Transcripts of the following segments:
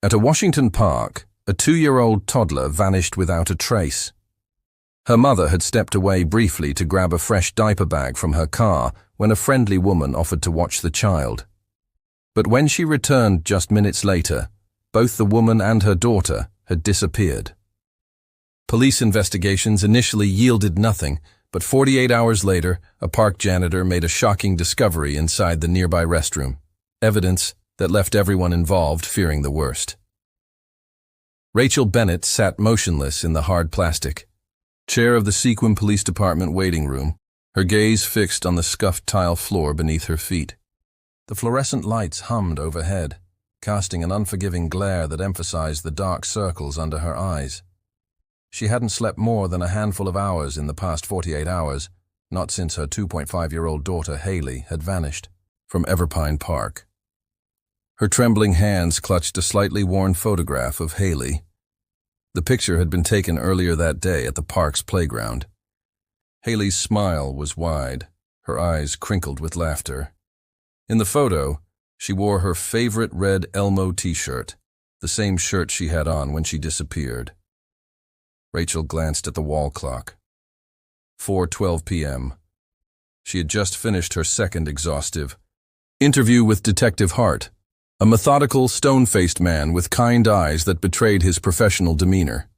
At a Washington park, a 2-year-old toddler vanished without a trace. Her mother had stepped away briefly to grab a fresh diaper bag from her car when a friendly woman offered to watch the child. But when she returned just minutes later, both the woman and her daughter had disappeared. Police investigations initially yielded nothing, but 48 hours later, a park janitor made a shocking discovery inside the nearby restroom, evidence that left everyone involved fearing the worst. Rachel Bennett sat motionless in the hard plastic chair of the Sequim Police Department waiting room, her gaze fixed on the scuffed tile floor beneath her feet. The fluorescent lights hummed overhead, casting an unforgiving glare that emphasized the dark circles under her eyes. She hadn't slept more than a handful of hours in the past 48 hours, not since her 2.5-year-old daughter Haley had vanished from Everpine Park. Her trembling hands clutched a slightly worn photograph of Haley. The picture had been taken earlier that day at the park's playground. Haley's smile was wide, her eyes crinkled with laughter. In the photo, she wore her favorite red Elmo t-shirt, the same shirt she had on when she disappeared. Rachel glanced at the wall clock. 4:12 p.m. She had just finished her second exhaustive interview with Detective Hart, a methodical, stone-faced man with kind eyes that betrayed his professional demeanor.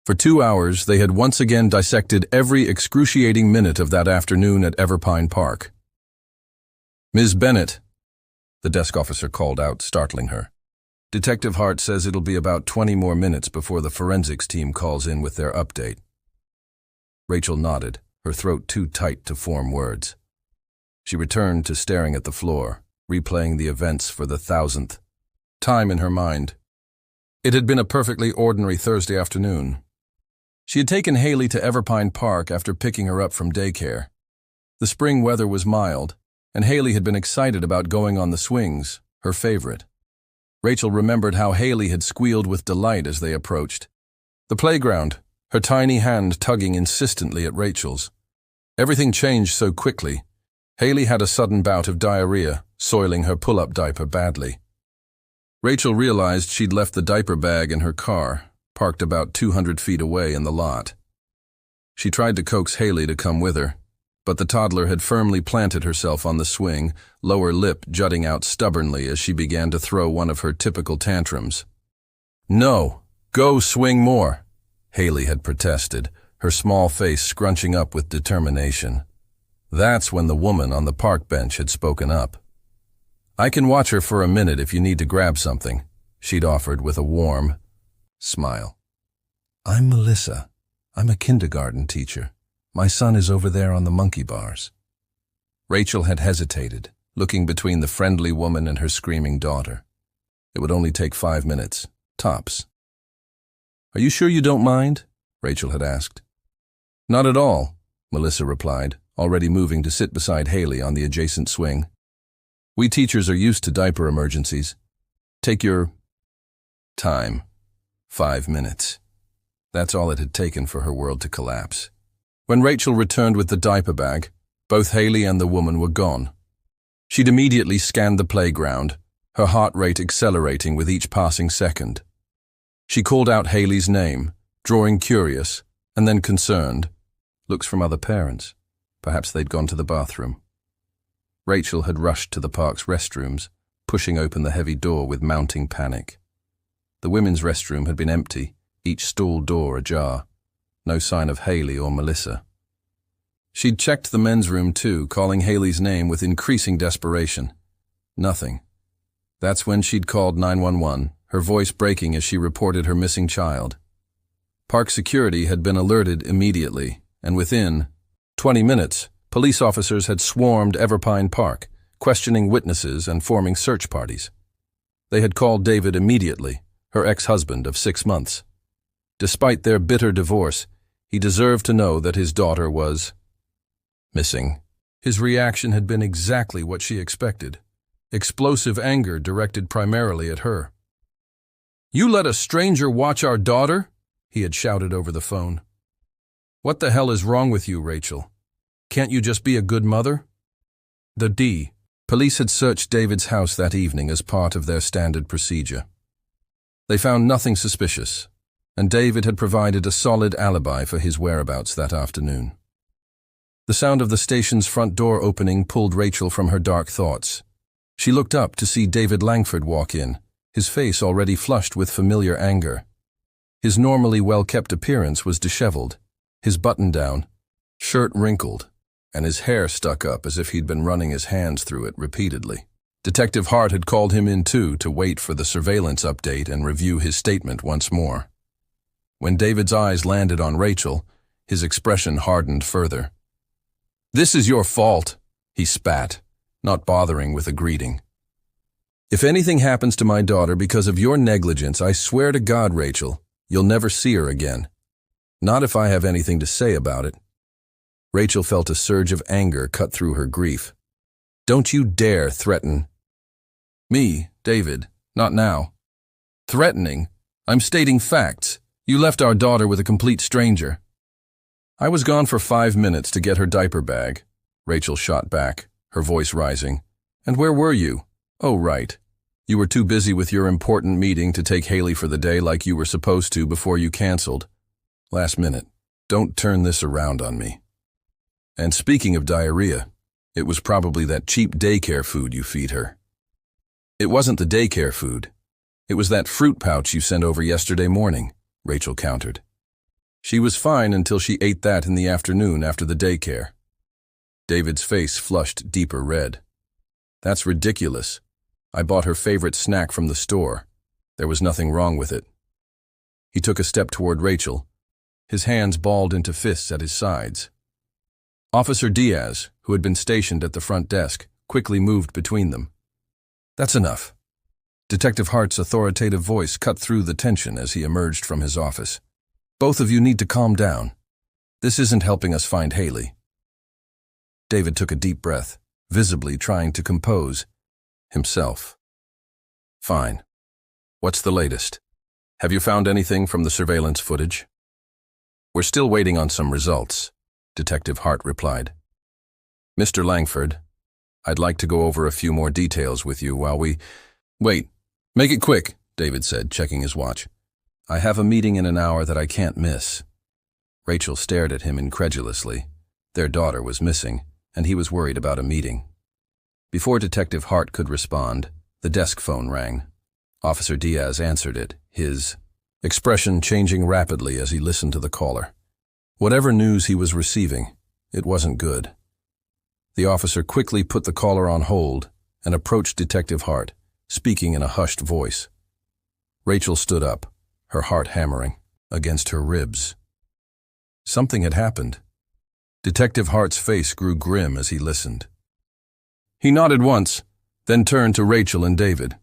For 2 hours, they had once again dissected every excruciating minute of that afternoon at Everpine Park. "Ms. Bennett," the desk officer called out, startling her. "Detective Hart says it'll be about 20 more minutes before the forensics team calls in with their update." Rachel nodded, her throat too tight to form words. She returned to staring at the floor, replaying the events for the 1,000th time in her mind. It had been a perfectly ordinary Thursday afternoon. She had taken Haley to Everpine Park after picking her up from daycare. The spring weather was mild, and Haley had been excited about going on the swings, her favorite. Rachel remembered how Haley had squealed with delight as they approached the playground, her tiny hand tugging insistently at Rachel's. Everything changed so quickly. Haley had a sudden bout of diarrhea, soiling her pull-up diaper badly. Rachel realized she'd left the diaper bag in her car, parked about 200 feet away in the lot. She tried to coax Haley to come with her, but the toddler had firmly planted herself on the swing, lower lip jutting out stubbornly as she began to throw one of her typical tantrums. "No, go swing more," Haley had protested, her small face scrunching up with determination. That's when the woman on the park bench had spoken up. "I can watch her for a minute if you need to grab something," she'd offered with a warm smile. "I'm Melissa. I'm a kindergarten teacher. My son is over there on the monkey bars." Rachel had hesitated, looking between the friendly woman and her screaming daughter. It would only take 5 minutes, tops. "Are you sure you don't mind?" Rachel had asked. "Not at all," Melissa replied, already moving to sit beside Haley on the adjacent swing. "We teachers are used to diaper emergencies. Take your time. 5 minutes. That's all it had taken for her world to collapse. When Rachel returned with the diaper bag, both Haley and the woman were gone. She'd immediately scanned the playground, her heart rate accelerating with each passing second. She called out Haley's name, drawing curious, and then concerned looks from other parents. Perhaps they'd gone to the bathroom. Rachel had rushed to the park's restrooms, pushing open the heavy door with mounting panic. The women's restroom had been empty, each stall door ajar. No sign of Haley or Melissa. She'd checked the men's room too, calling Haley's name with increasing desperation. Nothing. That's when she'd called 911, her voice breaking as she reported her missing child. Park security had been alerted immediately, and within 20 minutes, police officers had swarmed Everpine Park, questioning witnesses and forming search parties. They had called David immediately, her ex-husband of 6 months. Despite their bitter divorce, he deserved to know that his daughter was missing. His reaction had been exactly what she expected. Explosive anger directed primarily at her. "You let a stranger watch our daughter?" he had shouted over the phone. "What the hell is wrong with you, Rachel? Can't you just be a good mother?" Police had searched David's house that evening as part of their standard procedure. They found nothing suspicious, and David had provided a solid alibi for his whereabouts that afternoon. The sound of the station's front door opening pulled Rachel from her dark thoughts. She looked up to see David Langford walk in, his face already flushed with familiar anger. His normally well-kept appearance was disheveled, his button down, shirt wrinkled, and his hair stuck up as if he'd been running his hands through it repeatedly. Detective Hart had called him in too to wait for the surveillance update and review his statement once more. When David's eyes landed on Rachel, his expression hardened further. "This is your fault," he spat, not bothering with a greeting. "If anything happens to my daughter because of your negligence, I swear to God, Rachel, you'll never see her again. Not if I have anything to say about it." Rachel felt a surge of anger cut through her grief. "Don't you dare threaten." "Me, David, not now." "Threatening? I'm stating facts. You left our daughter with a complete stranger." "I was gone for 5 minutes to get her diaper bag," Rachel shot back, her voice rising. "And where were you? Oh, right. You were too busy with your important meeting to take Haley for the day like you were supposed to before you canceled. Last minute. Don't turn this around on me. And speaking of diarrhea, it was probably that cheap daycare food you feed her." "It wasn't the daycare food. It was that fruit pouch you sent over yesterday morning," Rachel countered. "She was fine until she ate that in the afternoon after the daycare." David's face flushed deeper red. "That's ridiculous. I bought her favorite snack from the store. There was nothing wrong with it." He took a step toward Rachel, his hands balled into fists at his sides. Officer Diaz, who had been stationed at the front desk, quickly moved between them. "That's enough." Detective Hart's authoritative voice cut through the tension as he emerged from his office. "Both of you need to calm down. This isn't helping us find Haley." David took a deep breath, visibly trying to compose himself. "Fine. What's the latest? Have you found anything from the surveillance footage?" "We're still waiting on some results," Detective Hart replied. "Mr. Langford, I'd like to go over a few more details with you while we—" "Wait, make it quick," David said, checking his watch. "I have a meeting in an hour that I can't miss." Rachel stared at him incredulously. Their daughter was missing, and he was worried about a meeting. Before Detective Hart could respond, the desk phone rang. Officer Diaz answered it, his expression changing rapidly as he listened to the caller. Whatever news he was receiving, it wasn't good. The officer quickly put the caller on hold and approached Detective Hart, speaking in a hushed voice. Rachel stood up, her heart hammering against her ribs. Something had happened. Detective Hart's face grew grim as he listened. He nodded once, then turned to Rachel and David.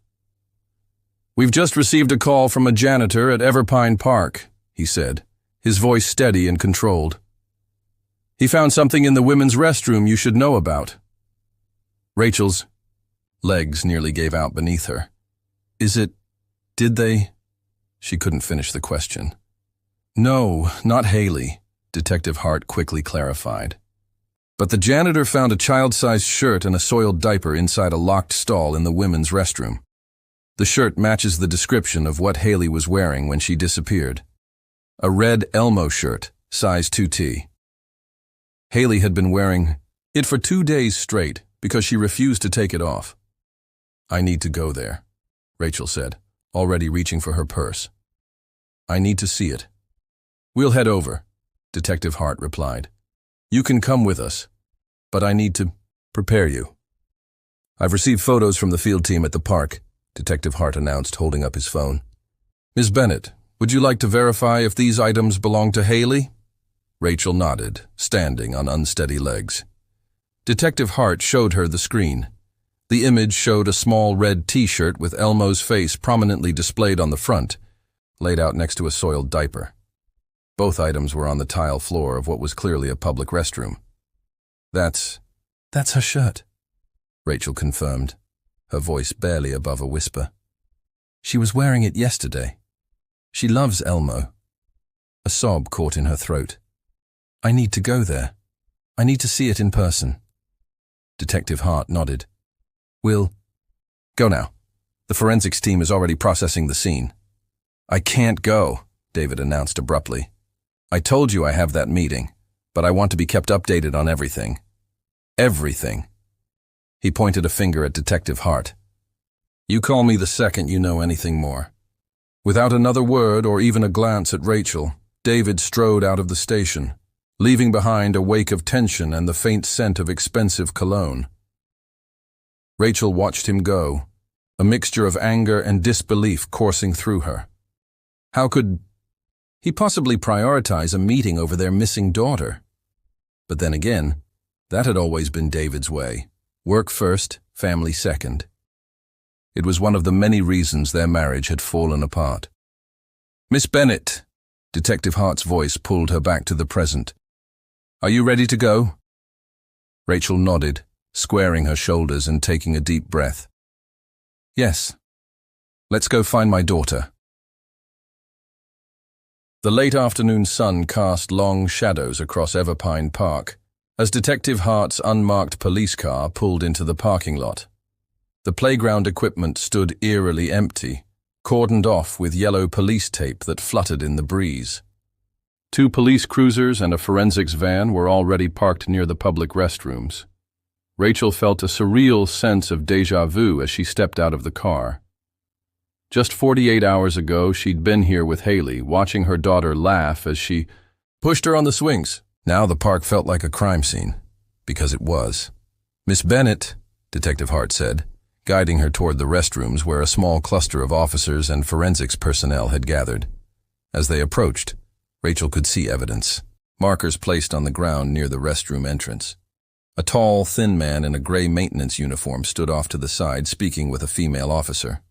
"We've just received a call from a janitor at Everpine Park," he said, his voice steady and controlled. "He found something in the women's restroom you should know about." Rachel's legs nearly gave out beneath her. Did they? She couldn't finish the question. "No, not Haley," Detective Hart quickly clarified. "But the janitor found a child-sized shirt and a soiled diaper inside a locked stall in the women's restroom. The shirt matches the description of what Haley was wearing when she disappeared. A red Elmo shirt, size 2T. Haley had been wearing it for 2 days straight because she refused to take it off." "I need to go there," Rachel said, already reaching for her purse. "I need to see it." "We'll head over," Detective Hart replied. "You can come with us, but I need to prepare you." "I've received photos from the field team at the park," Detective Hart announced, holding up his phone. "Ms. Bennett, would you like to verify if these items belong to Haley?" Rachel nodded, standing on unsteady legs. Detective Hart showed her the screen. The image showed a small red T-shirt with Elmo's face prominently displayed on the front, laid out next to a soiled diaper. Both items were on the tile floor of what was clearly a public restroom. That's her shirt," Rachel confirmed, her voice barely above a whisper. "She was wearing it yesterday. She loves Elmo." A sob caught in her throat. "I need to go there. I need to see it in person." Detective Hart nodded. "We'll go now. The forensics team is already processing the scene." "I can't go," David announced abruptly. "I told you I have that meeting, but I want to be kept updated on everything. Everything." He pointed a finger at Detective Hart. "You call me the second you know anything more." Without another word or even a glance at Rachel, David strode out of the station, leaving behind a wake of tension and the faint scent of expensive cologne. Rachel watched him go, a mixture of anger and disbelief coursing through her. How could he possibly prioritize a meeting over their missing daughter? But then again, that had always been David's way. Work first, family second. It was one of the many reasons their marriage had fallen apart. "Miss Bennett," Detective Hart's voice pulled her back to the present. "Are you ready to go?" Rachel nodded, squaring her shoulders and taking a deep breath. "Yes. Let's go find my daughter." The late afternoon sun cast long shadows across Everpine Park as Detective Hart's unmarked police car pulled into the parking lot. The playground equipment stood eerily empty, cordoned off with yellow police tape that fluttered in the breeze. 2 police cruisers and a forensics van were already parked near the public restrooms. Rachel felt a surreal sense of déjà vu as she stepped out of the car. Just 48 hours ago, she'd been here with Haley, watching her daughter laugh as she pushed her on the swings. Now the park felt like a crime scene, because it was. "Miss Bennett," Detective Hart said, guiding her toward the restrooms where a small cluster of officers and forensics personnel had gathered. As they approached, Rachel could see evidence. Markers placed on the ground near the restroom entrance. A tall, thin man in a gray maintenance uniform stood off to the side, speaking with a female officer.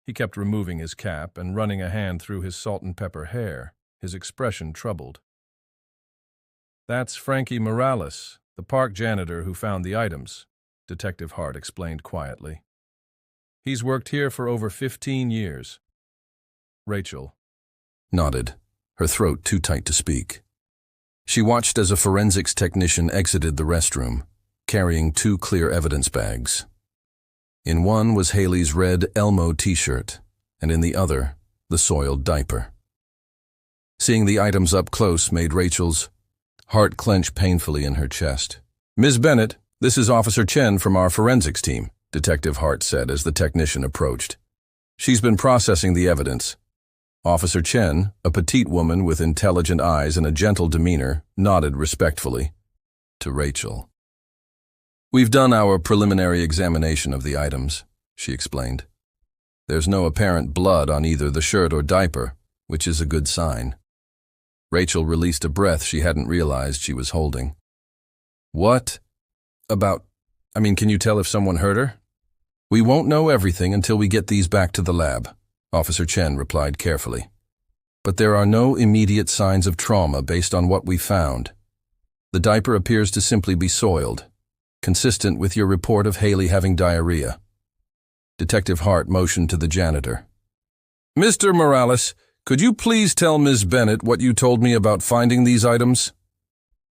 He kept removing his cap and running a hand through his salt and pepper hair, his expression troubled. "That's Frankie Morales, the park janitor who found the items," Detective Hart explained quietly. "He's worked here for over 15 years. Rachel nodded, her throat too tight to speak. She watched as a forensics technician exited the restroom, carrying 2 clear evidence bags. In one was Haley's red Elmo t-shirt, and in the other, the soiled diaper. Seeing the items up close made Rachel's heart clench painfully in her chest. "Ms. Bennett, this is Officer Chen from our forensics team," Detective Hart said as the technician approached. "She's been processing the evidence." Officer Chen, a petite woman with intelligent eyes and a gentle demeanor, nodded respectfully to Rachel. "We've done our preliminary examination of the items," she explained. "There's no apparent blood on either the shirt or diaper, which is a good sign." Rachel released a breath she hadn't realized she was holding. "What about, can you tell if someone hurt her?" "We won't know everything until we get these back to the lab," Officer Chen replied carefully. "But there are no immediate signs of trauma based on what we found. The diaper appears to simply be soiled, consistent with your report of Haley having diarrhea." Detective Hart motioned to the janitor. "Mr. Morales, could you please tell Ms. Bennett what you told me about finding these items?"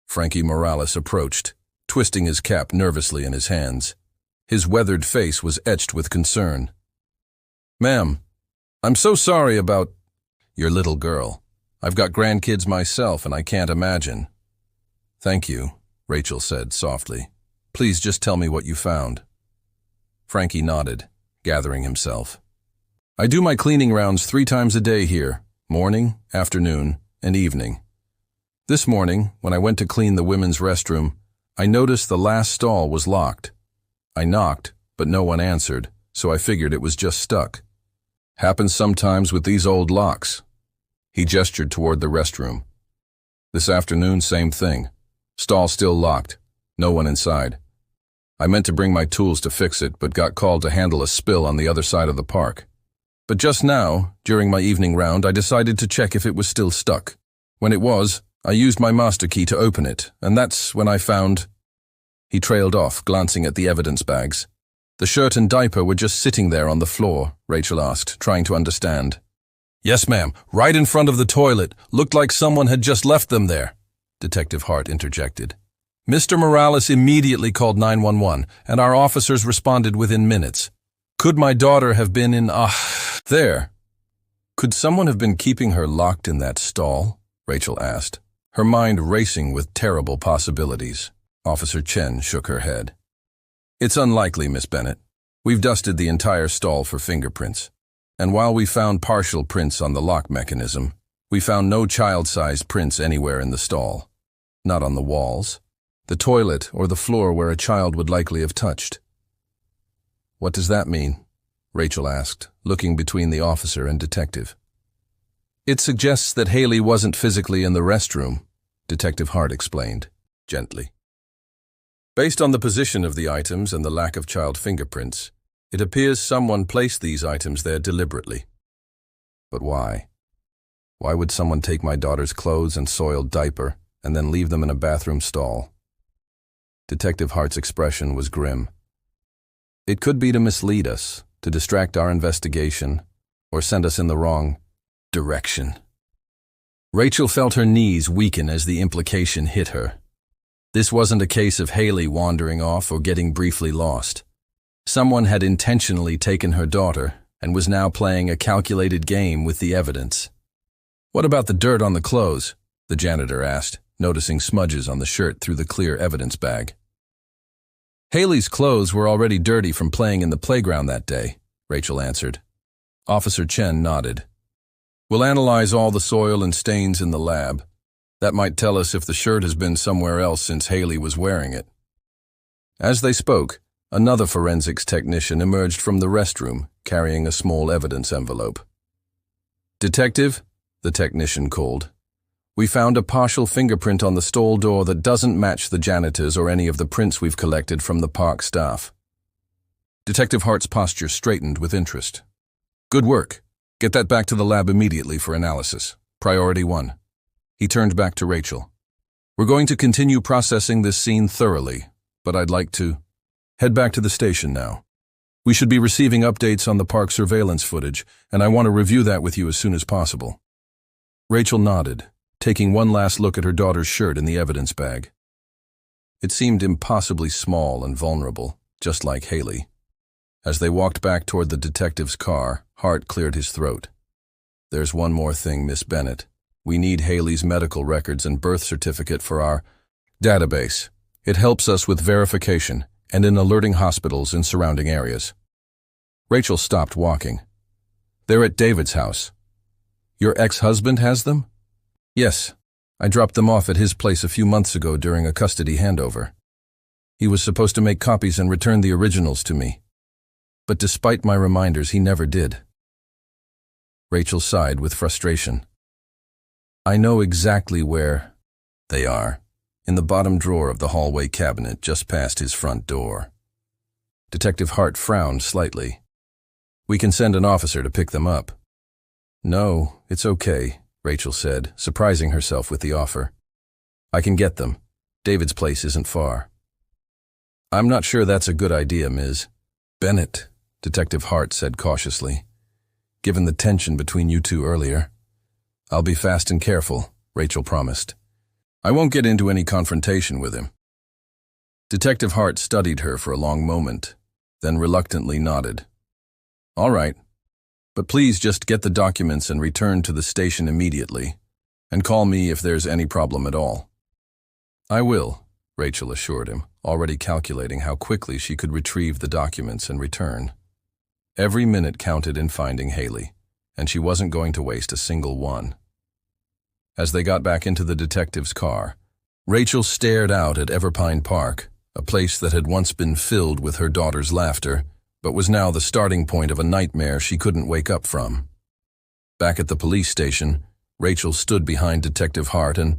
Frankie Morales approached, twisting his cap nervously in his hands. His weathered face was etched with concern. "Ma'am, I'm so sorry about your little girl. I've got grandkids myself and I can't imagine." "Thank you," Rachel said softly. "Please just tell me what you found." Frankie nodded, gathering himself. "I do my cleaning rounds 3 times a day here, morning, afternoon, and evening. This morning, when I went to clean the women's restroom, I noticed the last stall was locked. I knocked, but no one answered, so I figured it was just stuck. Happens sometimes with these old locks." He gestured toward the restroom. "This afternoon, same thing. Stall still locked. No one inside. I meant to bring my tools to fix it, but got called to handle a spill on the other side of the park. But just now, during my evening round, I decided to check if it was still stuck. When it was, I used my master key to open it, and that's when I found—" He trailed off, glancing at the evidence bags. "The shirt and diaper were just sitting there on the floor," Rachel asked, trying to understand. "Yes, ma'am, right in front of the toilet. Looked like someone had just left them there," Detective Hart interjected. "Mr. Morales immediately called 911, and our officers responded within minutes. Could my daughter have been in, there? Could someone have been keeping her locked in that stall? Rachel asked, her mind racing with terrible possibilities. Officer Chen shook her head. It's unlikely, Miss Bennett. We've dusted the entire stall for fingerprints. And while we found partial prints on the lock mechanism, we found no child-sized prints anywhere in the stall. Not on the walls, the toilet, or the floor where a child would likely have touched. What does that mean? Rachel asked, looking between the officer and detective. It suggests that Haley wasn't physically in the restroom, Detective Hart explained, gently. Based on the position of the items and the lack of child fingerprints, it appears someone placed these items there deliberately. But why? Why would someone take my daughter's clothes and soiled diaper and then leave them in a bathroom stall? Detective Hart's expression was grim. It could be to mislead us, to distract our investigation, or send us in the wrong direction. Rachel felt her knees weaken as the implication hit her. This wasn't a case of Haley wandering off or getting briefly lost. Someone had intentionally taken her daughter and was now playing a calculated game with the evidence. What about the dirt on the clothes? The janitor asked, noticing smudges on the shirt through the clear evidence bag. Haley's clothes were already dirty from playing in the playground that day, Rachel answered. Officer Chen nodded. We'll analyze all the soil and stains in the lab. That might tell us if the shirt has been somewhere else since Haley was wearing it. As they spoke, another forensics technician emerged from the restroom, carrying a small evidence envelope. Detective, the technician called. We found a partial fingerprint on the stall door that doesn't match the janitor's or any of the prints we've collected from the park staff. Detective Hart's posture straightened with interest. Good work. Get that back to the lab immediately for analysis. Priority 1. He turned back to Rachel. We're going to continue processing this scene thoroughly, but I'd like to head back to the station now. We should be receiving updates on the park surveillance footage, and I want to review that with you as soon as possible. Rachel nodded, taking one last look at her daughter's shirt in the evidence bag. It seemed impossibly small and vulnerable, just like Haley. As they walked back toward the detective's car, Hart cleared his throat. There's one more thing, Miss Bennett. We need Haley's medical records and birth certificate for our database. It helps us with verification and in alerting hospitals in surrounding areas. Rachel stopped walking. They're at David's house. Your ex-husband has them? Yes. I dropped them off at his place a few months ago during a custody handover. He was supposed to make copies and return the originals to me. But despite my reminders, he never did. Rachel sighed with frustration. I know exactly where they are, in the bottom drawer of the hallway cabinet just past his front door. Detective Hart frowned slightly. We can send an officer to pick them up. No, it's okay, Rachel said, surprising herself with the offer. I can get them. David's place isn't far. I'm not sure that's a good idea, Ms. Bennett, Detective Hart said cautiously. Given the tension between you two earlier. I'll be fast and careful, Rachel promised. I won't get into any confrontation with him. Detective Hart studied her for a long moment, then reluctantly nodded. All right, but please just get the documents and return to the station immediately, and call me if there's any problem at all. I will, Rachel assured him, already calculating how quickly she could retrieve the documents and return. Every minute counted in finding Haley, and she wasn't going to waste a single one. As they got back into the detective's car, Rachel stared out at Everpine Park, a place that had once been filled with her daughter's laughter, but was now the starting point of a nightmare she couldn't wake up from. Back at the police station, Rachel stood behind Detective Hart and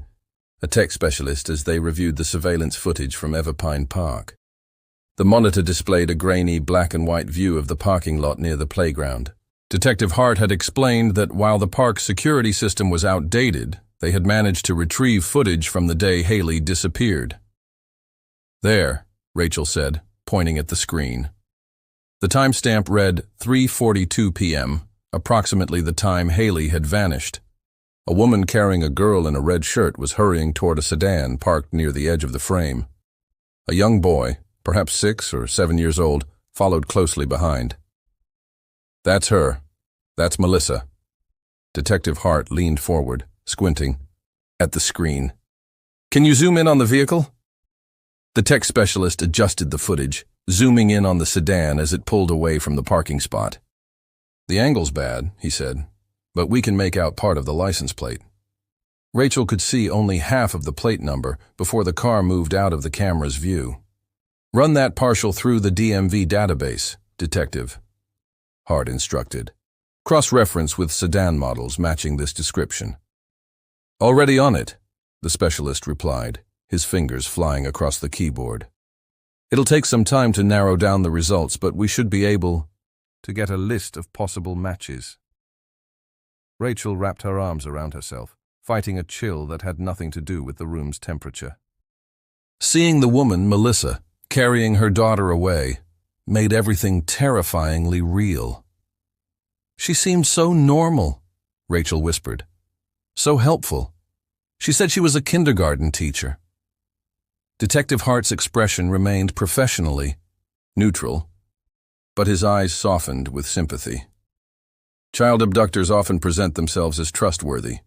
a tech specialist as they reviewed the surveillance footage from Everpine Park. The monitor displayed a grainy black and white view of the parking lot near the playground. Detective Hart had explained that while the park's security system was outdated, they had managed to retrieve footage from the day Haley disappeared. There, Rachel said, pointing at the screen. The timestamp read 3:42 p.m., approximately the time Haley had vanished. A woman carrying a girl in a red shirt was hurrying toward a sedan parked near the edge of the frame. A young boy, perhaps 6 or 7 years old, followed closely behind. That's her. That's Melissa. Detective Hart leaned forward, squinting at the screen. "Can you zoom in on the vehicle?" The tech specialist adjusted the footage, zooming in on the sedan as it pulled away from the parking spot. "The angle's bad," he said, "but we can make out part of the license plate." Rachel could see only half of the plate number before the car moved out of the camera's view. "Run that partial through the DMV database, Detective," Hart instructed. "Cross-reference with sedan models matching this description." "Already on it," the specialist replied, his fingers flying across the keyboard. "It'll take some time to narrow down the results, but we should be able to get a list of possible matches." Rachel wrapped her arms around herself, fighting a chill that had nothing to do with the room's temperature. Seeing the woman, Melissa, carrying her daughter away, made everything terrifyingly real. "She seemed so normal," Rachel whispered. "So helpful. She said she was a kindergarten teacher." Detective Hart's expression remained professionally neutral, but his eyes softened with sympathy. Child abductors often present themselves as trustworthy.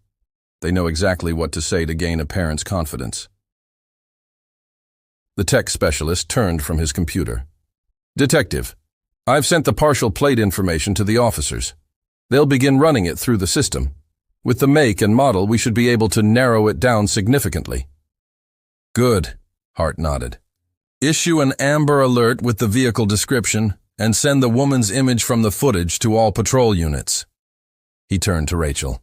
They know exactly what to say to gain a parent's confidence. The tech specialist turned from his computer. "Detective, I've sent the partial plate information to the officers. They'll begin running it through the system. With the make and model, we should be able to narrow it down significantly." "Good," Hart nodded. "Issue an Amber Alert with the vehicle description and send the woman's image from the footage to all patrol units." He turned to Rachel.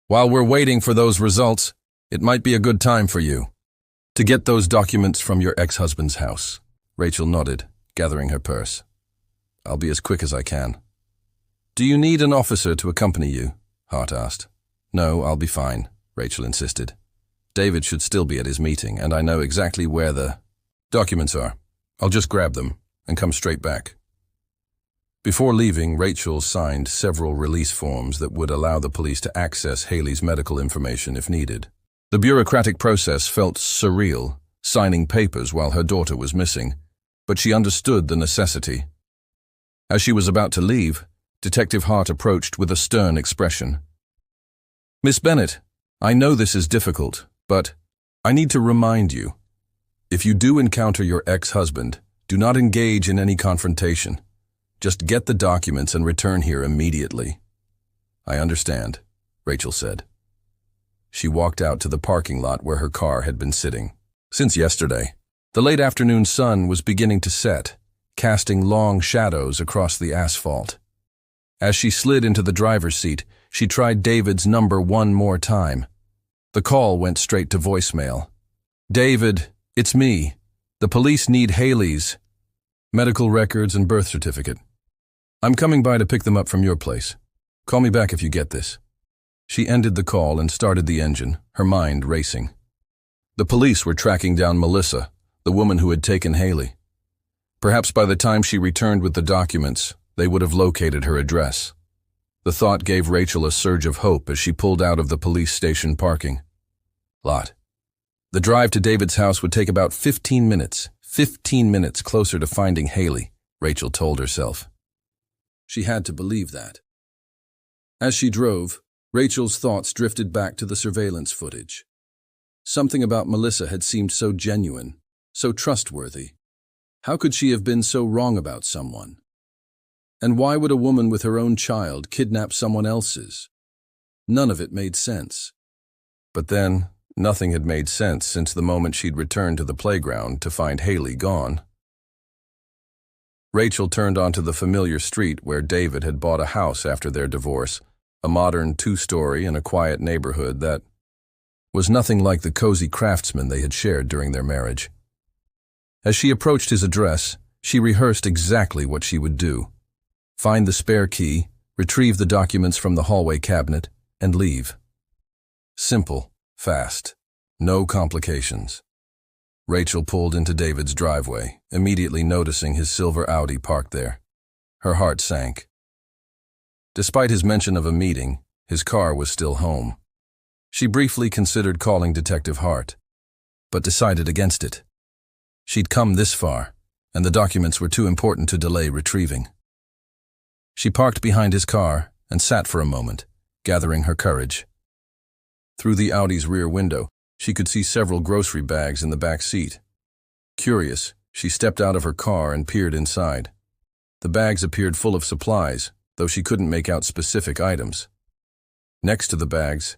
"While we're waiting for those results, it might be a good time for you to get those documents from your ex-husband's house." Rachel nodded, gathering her purse. "I'll be as quick as I can." "Do you need an officer to accompany you?" Hart asked. "No, I'll be fine," Rachel insisted. "David should still be at his meeting, and I know exactly where the documents are. I'll just grab them and come straight back." Before leaving, Rachel signed several release forms that would allow the police to access Haley's medical information if needed. The bureaucratic process felt surreal, signing papers while her daughter was missing, but she understood the necessity. As she was about to leave, Detective Hart approached with a stern expression. "Miss Bennett, I know this is difficult, but I need to remind you. If you do encounter your ex-husband, do not engage in any confrontation. Just get the documents and return here immediately." "I understand," Rachel said. She walked out to the parking lot where her car had been sitting. Since yesterday, the late afternoon sun was beginning to set, casting long shadows across the asphalt. As she slid into the driver's seat, she tried David's number one more time. The call went straight to voicemail. "David, it's me. The police need Haley's medical records and birth certificate. I'm coming by to pick them up from your place. Call me back if you get this." She ended the call and started the engine, her mind racing. The police were tracking down Melissa, the woman who had taken Haley. Perhaps by the time she returned with the documents, they would have located her address. The thought gave Rachel a surge of hope as she pulled out of the police station parking lot. The drive to David's house would take about 15 minutes. 15 minutes closer to finding Haley, Rachel told herself. She had to believe that. As she drove, Rachel's thoughts drifted back to the surveillance footage. Something about Melissa had seemed so genuine, so trustworthy. How could she have been so wrong about someone? And why would a woman with her own child kidnap someone else's? None of it made sense. But then, nothing had made sense since the moment she'd returned to the playground to find Haley gone. Rachel turned onto the familiar street where David had bought a house after their divorce, a modern two-story in a quiet neighborhood that was nothing like the cozy craftsman they had shared during their marriage. As she approached his address, she rehearsed exactly what she would do. Find the spare key, retrieve the documents from the hallway cabinet, and leave. Simple, fast, no complications. Rachel pulled into David's driveway, immediately noticing his silver Audi parked there. Her heart sank. Despite his mention of a meeting, his car was still home. She briefly considered calling Detective Hart, but decided against it. She'd come this far, and the documents were too important to delay retrieving. She parked behind his car and sat for a moment, gathering her courage. Through the Audi's rear window, she could see several grocery bags in the back seat. Curious, she stepped out of her car and peered inside. The bags appeared full of supplies, though she couldn't make out specific items. Next to the bags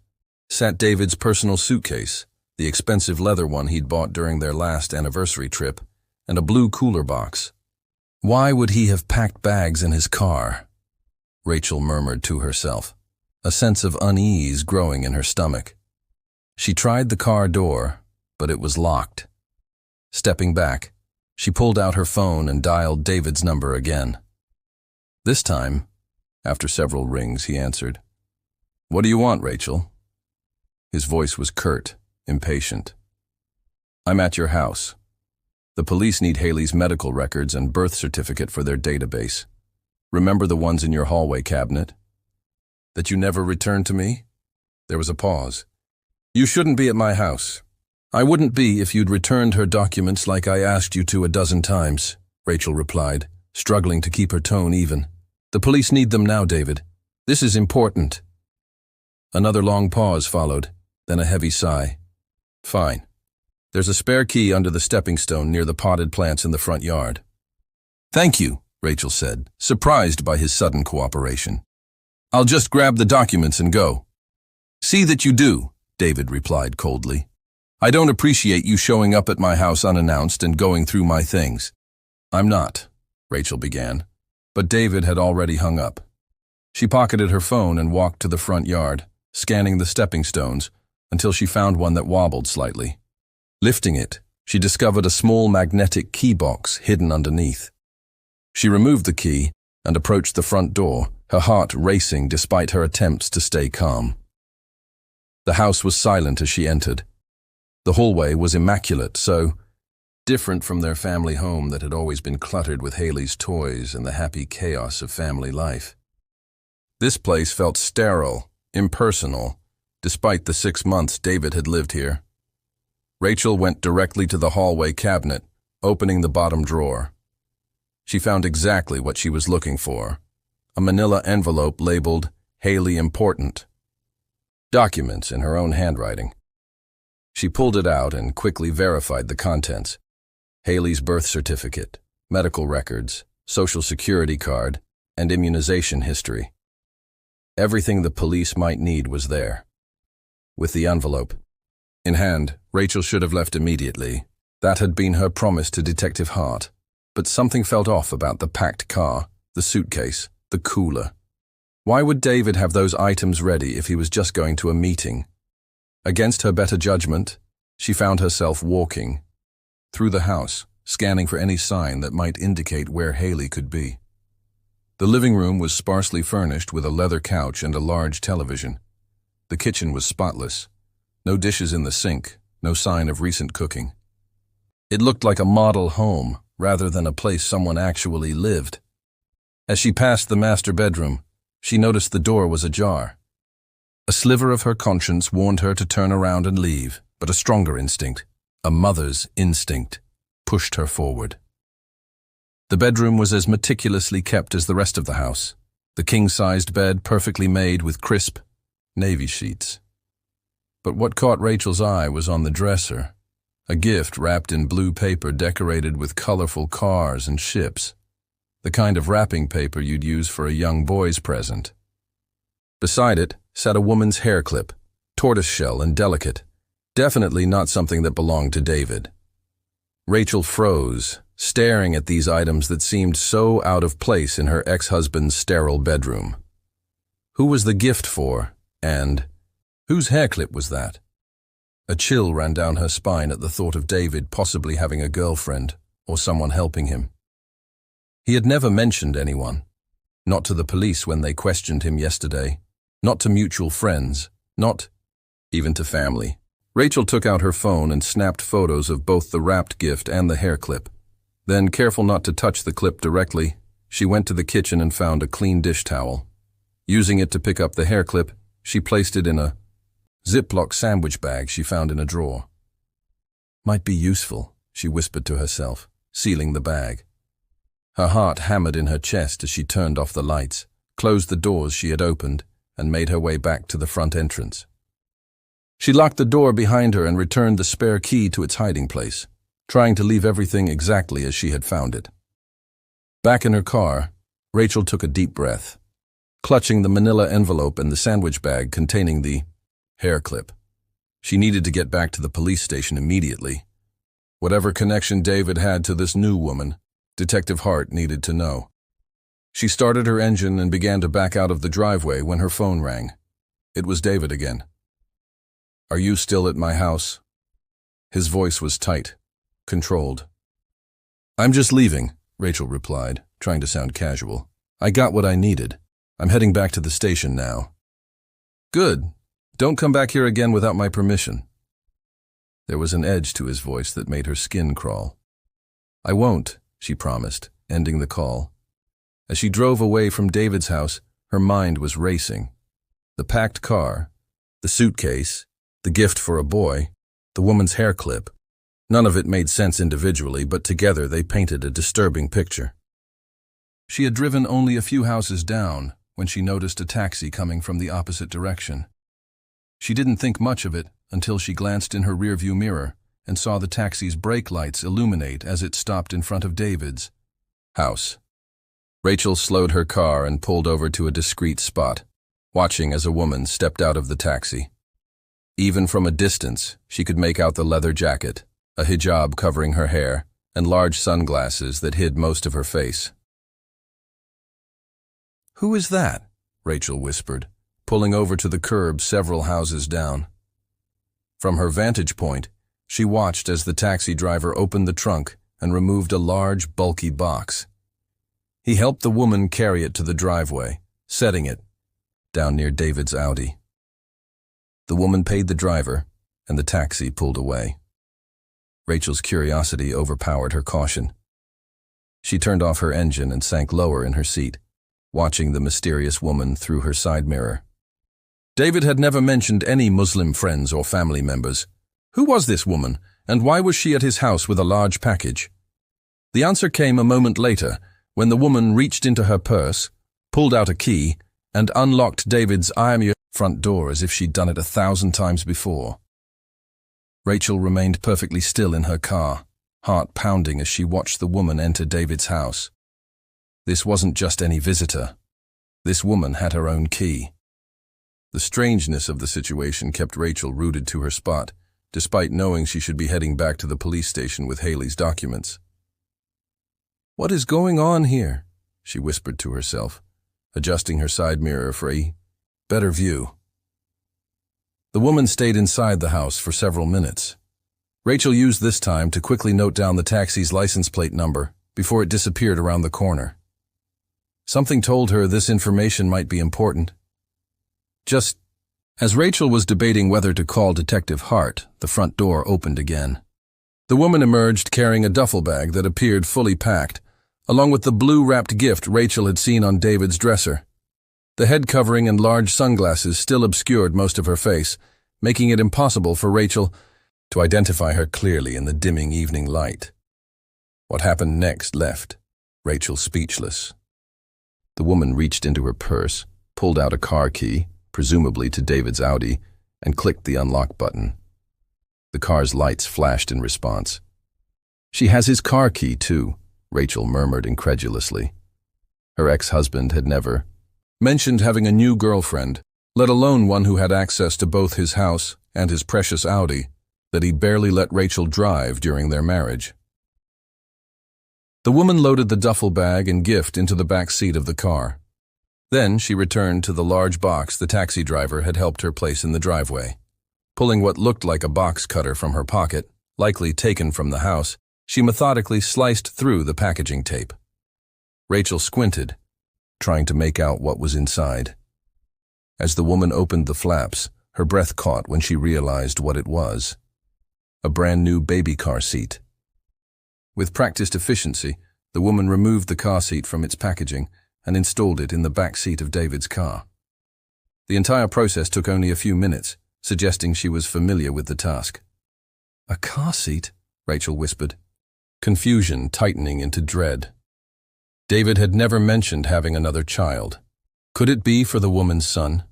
sat David's personal suitcase, the expensive leather one he'd bought during their last anniversary trip, and a blue cooler box. Why would he have packed bags in his car? Rachel murmured to herself, a sense of unease growing in her stomach. She tried the car door, but it was locked. Stepping back, she pulled out her phone and dialed David's number again. This time, after several rings, he answered. "What do you want, Rachel?" His voice was curt, impatient. "I'm at your house. The police need Haley's medical records and birth certificate for their database. Remember the ones in your hallway cabinet? That you never returned to me?" There was a pause. "You shouldn't be at my house. I wouldn't be if you'd returned her documents like I asked you to a dozen times," Rachel replied, struggling to keep her tone even. "The police need them now, David. This is important." Another long pause followed, then a heavy sigh. "Fine. There's a spare key under the stepping stone near the potted plants in the front yard." "Thank you," Rachel said, surprised by his sudden cooperation. "I'll just grab the documents and go." "See that you do," David replied coldly. "I don't appreciate you showing up at my house unannounced and going through my things." "I'm not," Rachel began, but David had already hung up. She pocketed her phone and walked to the front yard, scanning the stepping stones until she found one that wobbled slightly. Lifting it, she discovered a small magnetic key box hidden underneath. She removed the key and approached the front door, her heart racing despite her attempts to stay calm. The house was silent as she entered. The hallway was immaculate, so different from their family home that had always been cluttered with Haley's toys and the happy chaos of family life. This place felt sterile, impersonal, despite the 6 months David had lived here. Rachel went directly to the hallway cabinet, opening the bottom drawer. She found exactly what she was looking for, a manila envelope labeled Haley Important. Documents in her own handwriting. She pulled it out and quickly verified the contents. Haley's birth certificate, medical records, social security card, and immunization history. Everything the police might need was there. With the envelope in hand, Rachel should have left immediately. That had been her promise to Detective Hart. But something felt off about the packed car, the suitcase, the cooler. Why would David have those items ready if he was just going to a meeting? Against her better judgment, she found herself walking through the house, scanning for any sign that might indicate where Haley could be. The living room was sparsely furnished with a leather couch and a large television. The kitchen was spotless. No dishes in the sink, no sign of recent cooking. It looked like a model home rather than a place someone actually lived. As she passed the master bedroom, she noticed the door was ajar. A sliver of her conscience warned her to turn around and leave, but a stronger instinct, a mother's instinct, pushed her forward. The bedroom was as meticulously kept as the rest of the house, the king-sized bed perfectly made with crisp, navy sheets. But what caught Rachel's eye was on the dresser, a gift wrapped in blue paper decorated with colorful cars and ships, the kind of wrapping paper you'd use for a young boy's present. Beside it sat a woman's hair clip, tortoiseshell and delicate, definitely not something that belonged to David. Rachel froze, staring at these items that seemed so out of place in her ex-husband's sterile bedroom. Who was the gift for, and whose hair clip was that? A chill ran down her spine at the thought of David possibly having a girlfriend or someone helping him. He had never mentioned anyone, not to the police when they questioned him yesterday, not to mutual friends, not even to family. Rachel took out her phone and snapped photos of both the wrapped gift and the hair clip. Then, careful not to touch the clip directly, she went to the kitchen and found a clean dish towel. Using it to pick up the hair clip, she placed it in a Ziploc sandwich bag she found in a drawer. "Might be useful," she whispered to herself, sealing the bag. Her heart hammered in her chest as she turned off the lights, closed the doors she had opened, and made her way back to the front entrance. She locked the door behind her and returned the spare key to its hiding place, trying to leave everything exactly as she had found it. Back in her car, Rachel took a deep breath, clutching the manila envelope and the sandwich bag containing the hair clip. She needed to get back to the police station immediately. Whatever connection David had to this new woman, Detective Hart needed to know. She started her engine and began to back out of the driveway when her phone rang. It was David again. "Are you still at my house?" His voice was tight, controlled. "I'm just leaving," Rachel replied, trying to sound casual. "I got what I needed. I'm heading back to the station now." "Good. Don't come back here again without my permission." There was an edge to his voice that made her skin crawl. "I won't," she promised, ending the call. As she drove away from David's house, her mind was racing. The packed car, the suitcase, the gift for a boy, the woman's hair clip. None of it made sense individually, but together they painted a disturbing picture. She had driven only a few houses down when she noticed a taxi coming from the opposite direction. She didn't think much of it until she glanced in her rearview mirror and saw the taxi's brake lights illuminate as it stopped in front of David's house. Rachel slowed her car and pulled over to a discreet spot, watching as a woman stepped out of the taxi. Even from a distance, she could make out the leather jacket, a hijab covering her hair, and large sunglasses that hid most of her face. "Who is that?" Rachel whispered, pulling over to the curb several houses down. From her vantage point, she watched as the taxi driver opened the trunk and removed a large, bulky box. He helped the woman carry it to the driveway, setting it down near David's Audi. The woman paid the driver, and the taxi pulled away. Rachel's curiosity overpowered her caution. She turned off her engine and sank lower in her seat, watching the mysterious woman through her side mirror. David had never mentioned any Muslim friends or family members. Who was this woman, and why was she at his house with a large package? The answer came a moment later, when the woman reached into her purse, pulled out a key, and unlocked David's iron front door as if she'd done it 1,000 times before. Rachel remained perfectly still in her car, heart pounding as she watched the woman enter David's house. This wasn't just any visitor. This woman had her own key. The strangeness of the situation kept Rachel rooted to her spot, despite knowing she should be heading back to the police station with Haley's documents. "What is going on here?" she whispered to herself, adjusting her side mirror for a better view. The woman stayed inside the house for several minutes. Rachel used this time to quickly note down the taxi's license plate number before it disappeared around the corner. Something told her this information might be important. Just as Rachel was debating whether to call Detective Hart, the front door opened again. The woman emerged carrying a duffel bag that appeared fully packed, along with the blue-wrapped gift Rachel had seen on David's dresser. The head covering and large sunglasses still obscured most of her face, making it impossible for Rachel to identify her clearly in the dimming evening light. What happened next left Rachel speechless. The woman reached into her purse, pulled out a car key, presumably to David's Audi, and clicked the unlock button. The car's lights flashed in response. "She has his car key, too," Rachel murmured incredulously. Her ex-husband had never mentioned having a new girlfriend, let alone one who had access to both his house and his precious Audi, that he barely let Rachel drive during their marriage. The woman loaded the duffel bag and gift into the back seat of the car. Then she returned to the large box the taxi driver had helped her place in the driveway. Pulling what looked like a box cutter from her pocket, likely taken from the house, she methodically sliced through the packaging tape. Rachel squinted, trying to make out what was inside. As the woman opened the flaps, her breath caught when she realized what it was. A brand new baby car seat. With practiced efficiency, the woman removed the car seat from its packaging and installed it in the back seat of David's car. The entire process took only a few minutes, suggesting she was familiar with the task. "A car seat?" Rachel whispered, confusion tightening into dread. David had never mentioned having another child. Could it be for the woman's son?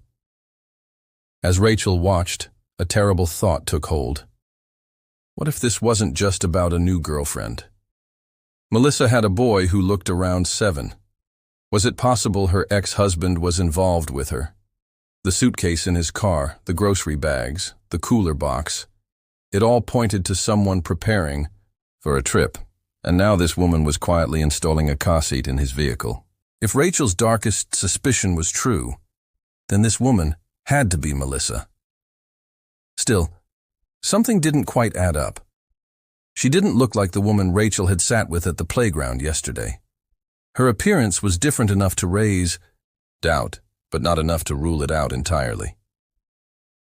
As Rachel watched, a terrible thought took hold. What if this wasn't just about a new girlfriend? Melissa had a boy who looked around 7. Was it possible her ex-husband was involved with her? The suitcase in his car, the grocery bags, the cooler box, it all pointed to someone preparing for a trip, and now this woman was quietly installing a car seat in his vehicle. If Rachel's darkest suspicion was true, then this woman had to be Melissa. Still, something didn't quite add up. She didn't look like the woman Rachel had sat with at the playground yesterday. Her appearance was different enough to raise doubt, but not enough to rule it out entirely.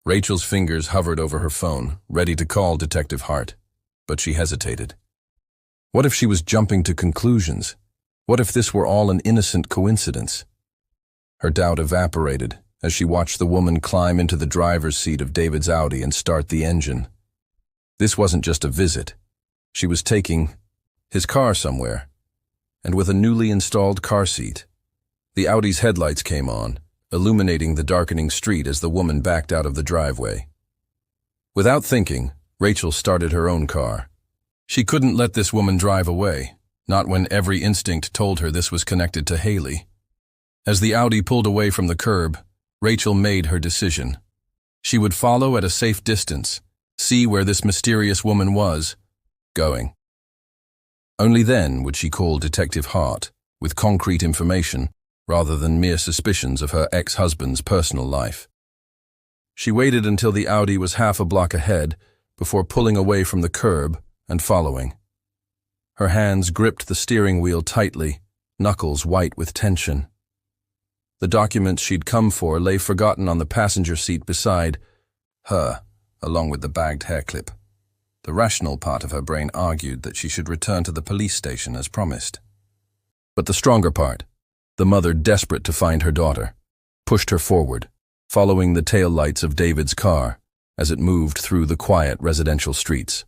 Rachel's fingers hovered over her phone, ready to call Detective Hart, but she hesitated. What if she was jumping to conclusions? What if this were all an innocent coincidence? Her doubt evaporated as she watched the woman climb into the driver's seat of David's Audi and start the engine. This wasn't just a visit. She was taking his car somewhere, and with a newly installed car seat. The Audi's headlights came on, illuminating the darkening street as the woman backed out of the driveway. Without thinking, Rachel started her own car. She couldn't let this woman drive away, not when every instinct told her this was connected to Haley. As the Audi pulled away from the curb, Rachel made her decision. She would follow at a safe distance, see where this mysterious woman was going. Only then would she call Detective Hart with concrete information rather than mere suspicions of her ex-husband's personal life. She waited until the Audi was half a block ahead before pulling away from the curb and following. Her hands gripped the steering wheel tightly, knuckles white with tension. The documents she'd come for lay forgotten on the passenger seat beside her, along with the bagged hair clip. The rational part of her brain argued that she should return to the police station as promised. But the stronger part, the mother desperate to find her daughter, pushed her forward, following the tail lights of David's car as it moved through the quiet residential streets.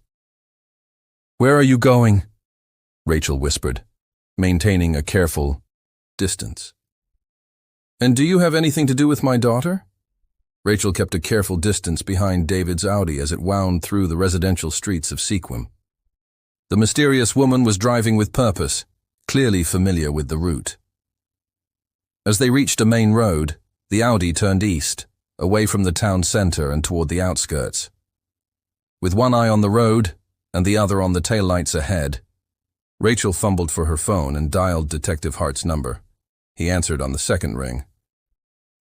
"Where are you going?" Rachel whispered, maintaining a careful distance. "And do you have anything to do with my daughter?" Rachel kept a careful distance behind David's Audi as it wound through the residential streets of Sequim. The mysterious woman was driving with purpose, clearly familiar with the route. As they reached a main road, the Audi turned east, away from the town center and toward the outskirts. With one eye on the road and the other on the taillights ahead, Rachel fumbled for her phone and dialed Detective Hart's number. He answered on the second ring.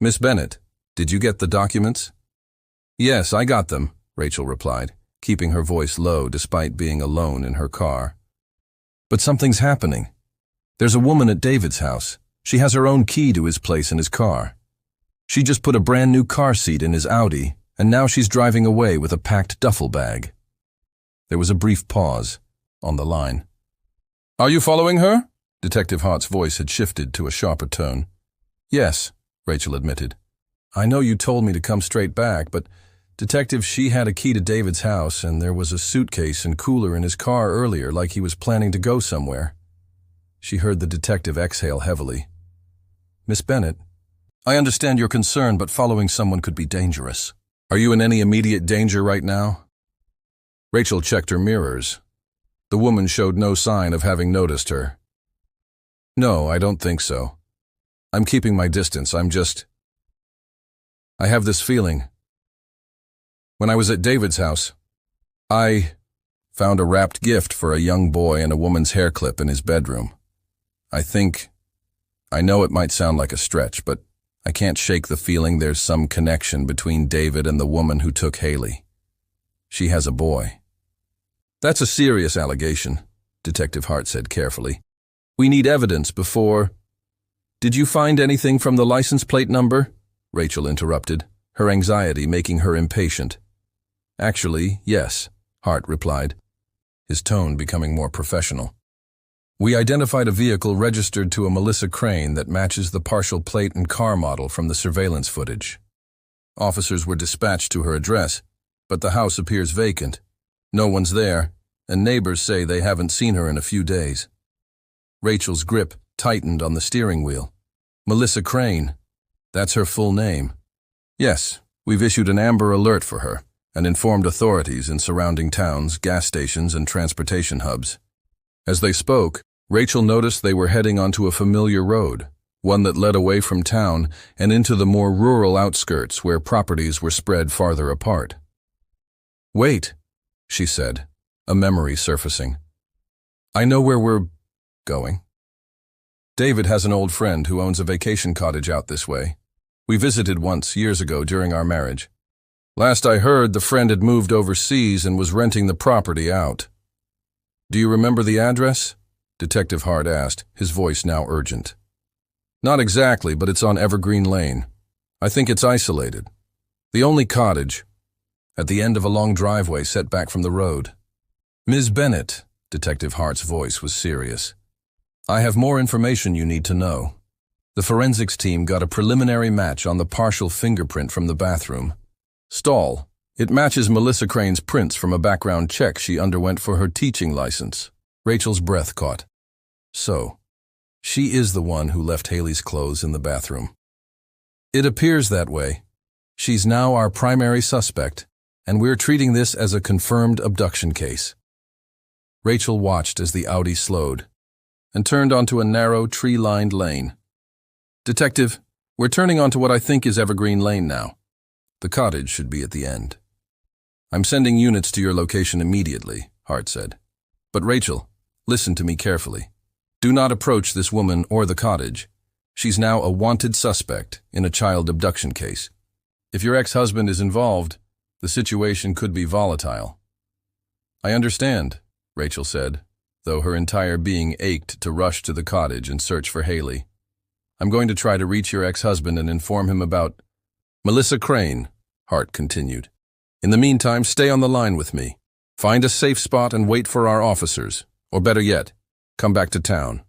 "Miss Bennett, did you get the documents?" "Yes, I got them," Rachel replied, keeping her voice low despite being alone in her car. "But something's happening. There's a woman at David's house. She has her own key to his place in his car. She just put a brand new car seat in his Audi, and now she's driving away with a packed duffel bag." There was a brief pause on the line. "Are you following her?" Detective Hart's voice had shifted to a sharper tone. "Yes," Rachel admitted. "I know you told me to come straight back, but, Detective, she had a key to David's house, and there was a suitcase and cooler in his car earlier, like he was planning to go somewhere." She heard the detective exhale heavily. "Miss Bennett, I understand your concern, but following someone could be dangerous. Are you in any immediate danger right now?" Rachel checked her mirrors. The woman showed no sign of having noticed her. "No, I don't think so. I'm keeping my distance. I have this feeling. When I was at David's house, I found a wrapped gift for a young boy and a woman's hair clip in his bedroom. I know it might sound like a stretch, but I can't shake the feeling there's some connection between David and the woman who took Haley. She has a boy." "That's a serious allegation," Detective Hart said carefully. "We need evidence before—" "Did you find anything from the license plate number?" Rachel interrupted, her anxiety making her impatient. "Actually, yes," Hart replied, his tone becoming more professional. "We identified a vehicle registered to a Melissa Crane that matches the partial plate and car model from the surveillance footage. Officers were dispatched to her address, but the house appears vacant. No one's there, and neighbors say they haven't seen her in a few days." Rachel's grip tightened on the steering wheel. "Melissa Crane. That's her full name." "Yes, We've issued an Amber Alert for her and informed authorities in surrounding towns, gas stations, and transportation hubs. As they spoke, Rachel noticed they were heading onto a familiar road, one that led away from town and into the more rural outskirts where properties were spread farther apart. "Wait," she said, a memory surfacing. "I know where we're going. David has an old friend who owns a vacation cottage out this way. We visited once, years ago, during our marriage. Last I heard, the friend had moved overseas and was renting the property out." "Do you remember the address?" Detective Hart asked, his voice now urgent. "Not exactly, but it's on Evergreen Lane. I think it's isolated. The only cottage, at the end of a long driveway set back from the road." "Ms. Bennett," Detective Hart's voice was serious, "I have more information you need to know. The forensics team got a preliminary match on the partial fingerprint from the bathroom stall. It matches Melissa Crane's prints from a background check she underwent for her teaching license." Rachel's breath caught. "So, she is the one who left Haley's clothes in the bathroom." "It appears that way. She's now our primary suspect, and we're treating this as a confirmed abduction case." Rachel watched as the Audi slowed and turned onto a narrow, tree-lined lane. "Detective, we're turning onto what I think is Evergreen Lane now. The cottage should be at the end." "I'm sending units to your location immediately," Hart said. "But Rachel, listen to me carefully. Do not approach this woman or the cottage. She's now a wanted suspect in a child abduction case. If your ex-husband is involved, the situation could be volatile." "I understand," Rachel said, though her entire being ached to rush to the cottage and search for Haley. "I'm going to try to reach your ex-husband and inform him about Melissa Crane," Hart continued. "In the meantime, stay on the line with me. Find a safe spot and wait for our officers, or better yet, come back to town."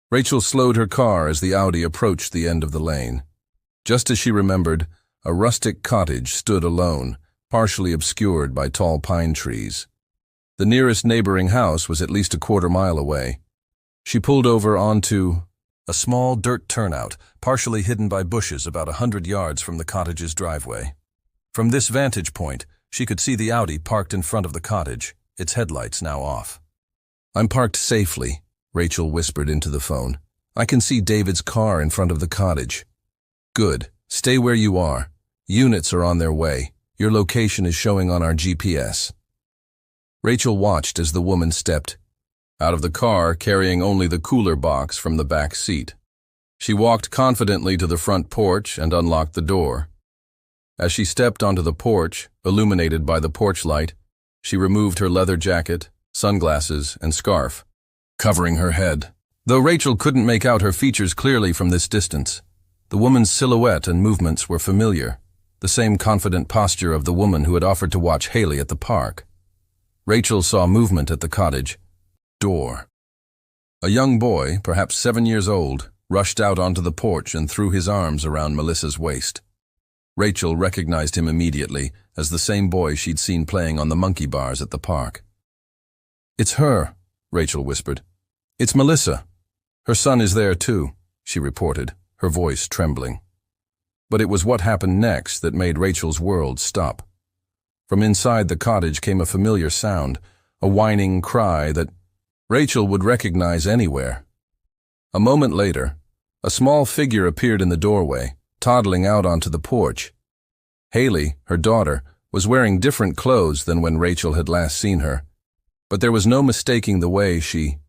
Rachel slowed her car as the Audi approached the end of the lane. Just as she remembered, a rustic cottage stood alone, partially obscured by tall pine trees. The nearest neighboring house was at least a quarter-mile away. She pulled over onto a small dirt turnout, partially hidden by bushes about 100 yards from the cottage's driveway. From this vantage point, she could see the Audi parked in front of the cottage, its headlights now off. "I'm parked safely," Rachel whispered into the phone. "I can see David's car in front of the cottage." "Good. Stay where you are. Units are on their way. Your location is showing on our GPS." Rachel watched as the woman stepped out of the car, carrying only the cooler box from the back seat. She walked confidently to the front porch and unlocked the door. As she stepped onto the porch, illuminated by the porch light, she removed her leather jacket, sunglasses, and scarf, covering her head. Though Rachel couldn't make out her features clearly from this distance, the woman's silhouette and movements were familiar, the same confident posture of the woman who had offered to watch Haley at the park. Rachel saw movement at the cottage door. A young boy, perhaps 7 years old, rushed out onto the porch and threw his arms around Melissa's waist. Rachel recognized him immediately as the same boy she'd seen playing on the monkey bars at the park. "It's her," Rachel whispered. "It's Melissa. Her son is there too," she reported, her voice trembling. But it was what happened next that made Rachel's world stop. From inside the cottage came a familiar sound, a whining cry that Rachel would recognize anywhere. A moment later, a small figure appeared in the doorway, toddling out onto the porch. Haley, her daughter, was wearing different clothes than when Rachel had last seen her, but there was no mistaking the way she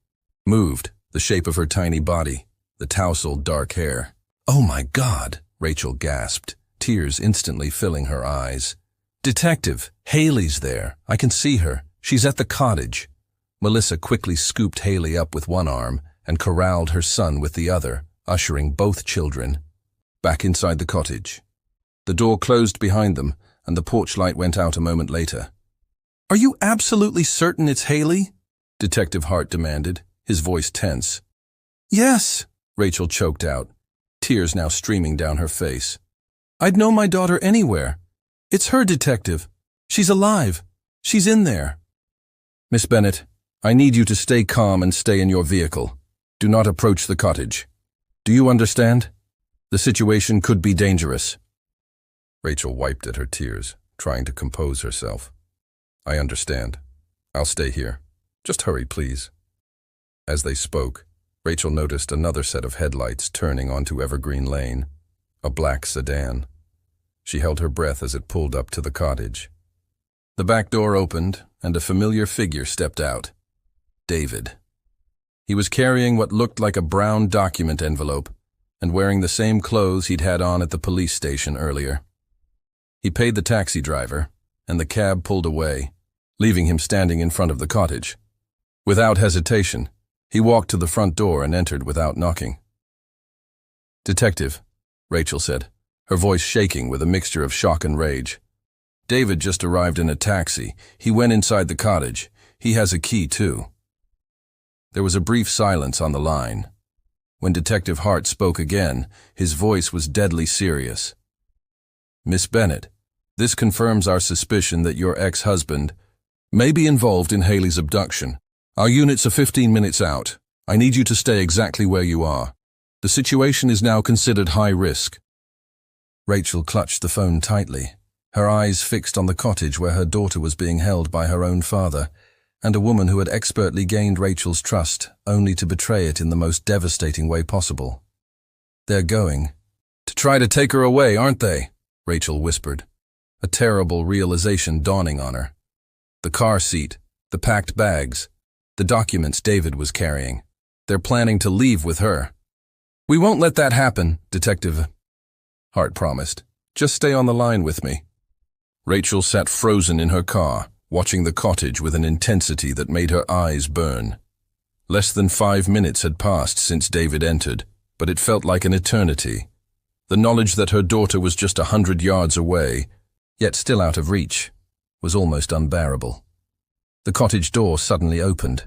moved, the shape of her tiny body, the tousled dark hair. "Oh my God," Rachel gasped, tears instantly filling her eyes. "Detective, Haley's there. I can see her. She's at the cottage." Melissa quickly scooped Haley up with one arm and corralled her son with the other, ushering both children back inside the cottage. The door closed behind them, and the porch light went out a moment later. "Are you absolutely certain it's Haley?" Detective Hart demanded, his voice tense. "Yes," Rachel choked out, tears now streaming down her face. "I'd know my daughter anywhere. It's her, Detective. She's alive. She's in there." "Miss Bennett, I need you to stay calm and stay in your vehicle. Do not approach the cottage. Do you understand? The situation could be dangerous." Rachel wiped at her tears, trying to compose herself. I understand. I'll stay here. Just hurry, please. As they spoke, Rachel noticed another set of headlights turning onto Evergreen Lane, a black sedan. She held her breath as it pulled up to the cottage. The back door opened, and a familiar figure stepped out. David. He was carrying what looked like a brown document envelope, and wearing the same clothes he'd had on at the police station earlier. He paid the taxi driver, and the cab pulled away, leaving him standing in front of the cottage. Without hesitation, he walked to the front door and entered without knocking. "Detective," Rachel said, her voice shaking with a mixture of shock and rage. "David just arrived in a taxi. He went inside the cottage. He has a key, too." There was a brief silence on the line. When Detective Hart spoke again, his voice was deadly serious. "Miss Bennett, this confirms our suspicion that your ex-husband may be involved in Haley's abduction. Our units are 15 minutes out. I need you to stay exactly where you are. The situation is now considered high risk." Rachel clutched the phone tightly, her eyes fixed on the cottage where her daughter was being held by her own father, and a woman who had expertly gained Rachel's trust, only to betray it in the most devastating way possible. "They're going to try to take her away, aren't they?" Rachel whispered, a terrible realization dawning on her. The car seat, the packed bags, the documents David was carrying. They're planning to leave with her. "We won't let that happen, Detective," Hart promised. "Just stay on the line with me." Rachel sat frozen in her car, watching the cottage with an intensity that made her eyes burn. Less than 5 minutes had passed since David entered, but it felt like an eternity. The knowledge that her daughter was just 100 yards away, yet still out of reach, was almost unbearable. The cottage door suddenly opened.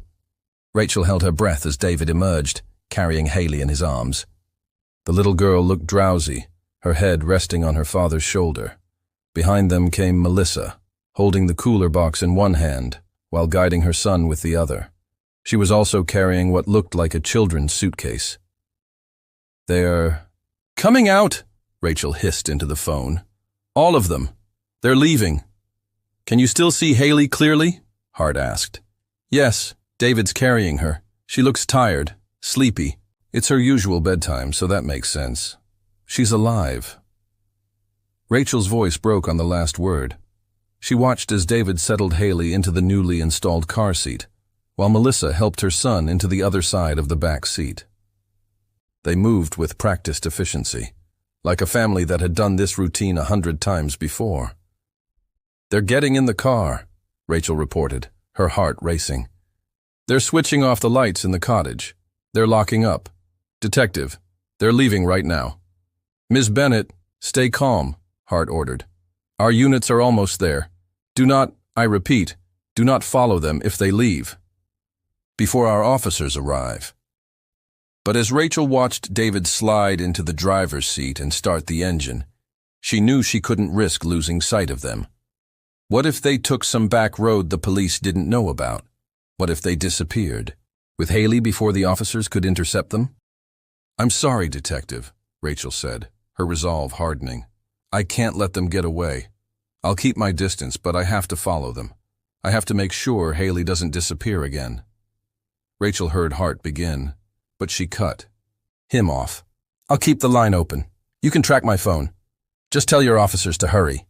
Rachel held her breath as David emerged, carrying Haley in his arms. The little girl looked drowsy, her head resting on her father's shoulder. Behind them came Melissa, holding the cooler box in one hand, while guiding her son with the other. She was also carrying what looked like a children's suitcase. "They're coming out," Rachel hissed into the phone. "All of them. They're leaving." "Can you still see Haley clearly?" Hart asked. "Yes, David's carrying her. She looks tired, sleepy. It's her usual bedtime, so that makes sense. She's alive." Rachel's voice broke on the last word. She watched as David settled Haley into the newly installed car seat, while Melissa helped her son into the other side of the back seat. They moved with practiced efficiency, like a family that had done this routine 100 times before. "They're getting in the car," Rachel reported, her heart racing. "They're switching off the lights in the cottage. They're locking up. Detective, they're leaving right now." "Ms. Bennett, stay calm," Hart ordered. "Our units are almost there. Do not, I repeat, do not follow them if they leave before our officers arrive." But as Rachel watched David slide into the driver's seat and start the engine, she knew she couldn't risk losing sight of them. What if they took some back road the police didn't know about? What if they disappeared, with Haley before the officers could intercept them? "I'm sorry, Detective," Rachel said, her resolve hardening. "I can't let them get away. I'll keep my distance, but I have to follow them. I have to make sure Haley doesn't disappear again." Rachel heard Hart begin, but she cut him off. "I'll keep the line open. You can track my phone. Just tell your officers to hurry."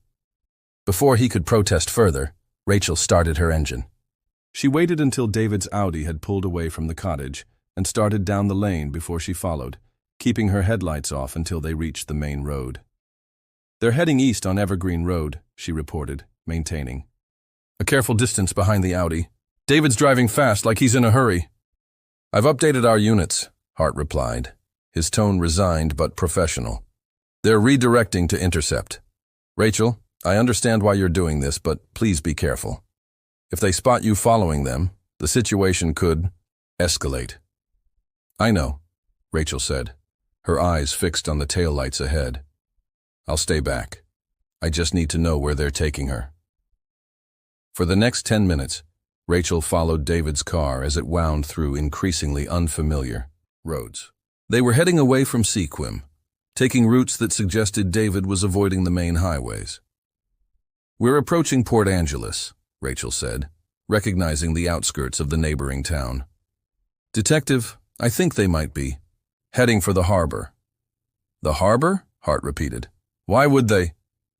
Before he could protest further, Rachel started her engine. She waited until David's Audi had pulled away from the cottage and started down the lane before she followed, keeping her headlights off until they reached the main road. "They're heading east on Evergreen Road," she reported, maintaining a careful distance behind the Audi. "David's driving fast like he's in a hurry." "I've updated our units," Hart replied, his tone resigned but professional. "They're redirecting to intercept. Rachel, I understand why you're doing this, but please be careful. If they spot you following them, the situation could escalate." "I know," Rachel said, her eyes fixed on the taillights ahead. "I'll stay back. I just need to know where they're taking her." For the next 10 minutes, Rachel followed David's car as it wound through increasingly unfamiliar roads. They were heading away from Sequim, taking routes that suggested David was avoiding the main highways. "We're approaching Port Angeles," Rachel said, recognizing the outskirts of the neighboring town. "Detective, I think they might be heading for the harbor." "The harbor?" Hart repeated. "Why would they?"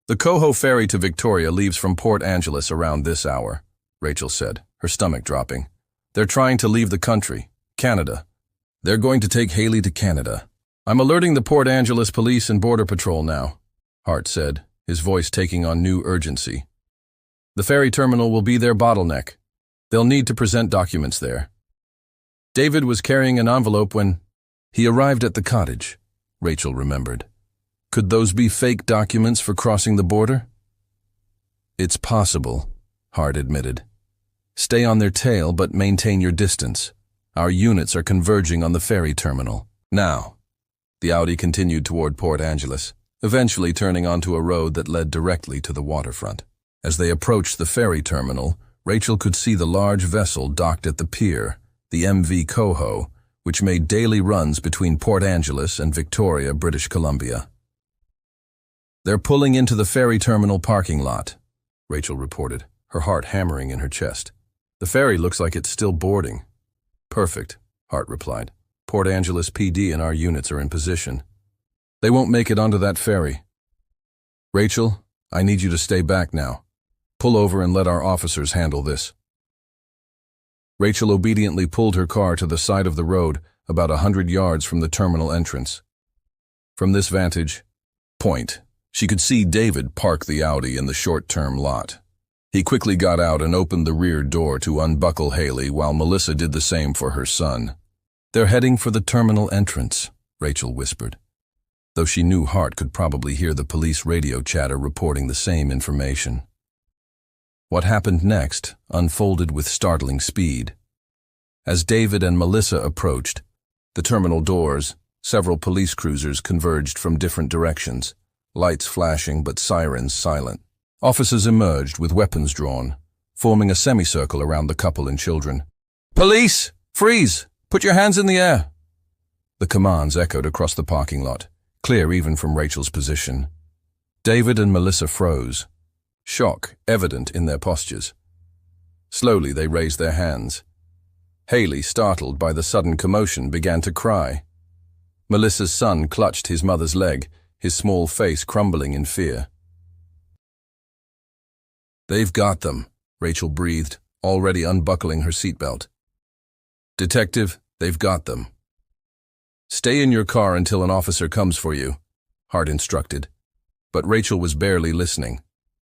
"The Coho ferry to Victoria leaves from Port Angeles around this hour," Rachel said, her stomach dropping. "They're trying to leave the country, Canada. They're going to take Haley to Canada." "I'm alerting the Port Angeles Police and Border Patrol now," Hart said, his voice taking on new urgency. "The ferry terminal will be their bottleneck. They'll need to present documents there." David was carrying an envelope when he arrived at the cottage, Rachel remembered. Could those be fake documents for crossing the border? "It's possible," Hart admitted. "Stay on their tail, but maintain your distance. Our units are converging on the ferry terminal. Now." The Audi continued toward Port Angeles, eventually turning onto a road that led directly to the waterfront. As they approached the ferry terminal, Rachel could see the large vessel docked at the pier, the MV Coho, which made daily runs between Port Angeles and Victoria, British Columbia. "They're pulling into the ferry terminal parking lot," Rachel reported, her heart hammering in her chest. "The ferry looks like it's still boarding." "Perfect," Hart replied. "Port Angeles PD and our units are in position. They won't make it onto that ferry. Rachel, I need you to stay back now. Pull over and let our officers handle this." Rachel obediently pulled her car to the side of the road about 100 yards from the terminal entrance. From this vantage point, she could see David park the Audi in the short-term lot. He quickly got out and opened the rear door to unbuckle Haley while Melissa did the same for her son. "They're heading for the terminal entrance," Rachel whispered, though she knew Hart could probably hear the police radio chatter reporting the same information. What happened next unfolded with startling speed. As David and Melissa approached the terminal doors, several police cruisers converged from different directions, lights flashing but sirens silent. Officers emerged with weapons drawn, forming a semicircle around the couple and children. "Police! Freeze! Put your hands in the air!" The commands echoed across the parking lot, clear even from Rachel's position. David and Melissa froze, shock evident in their postures. Slowly they raised their hands. Haley, startled by the sudden commotion, began to cry. Melissa's son clutched his mother's leg, his small face crumbling in fear. "They've got them," Rachel breathed, already unbuckling her seatbelt. "Detective, they've got them." "Stay in your car until an officer comes for you," Hart instructed. But Rachel was barely listening.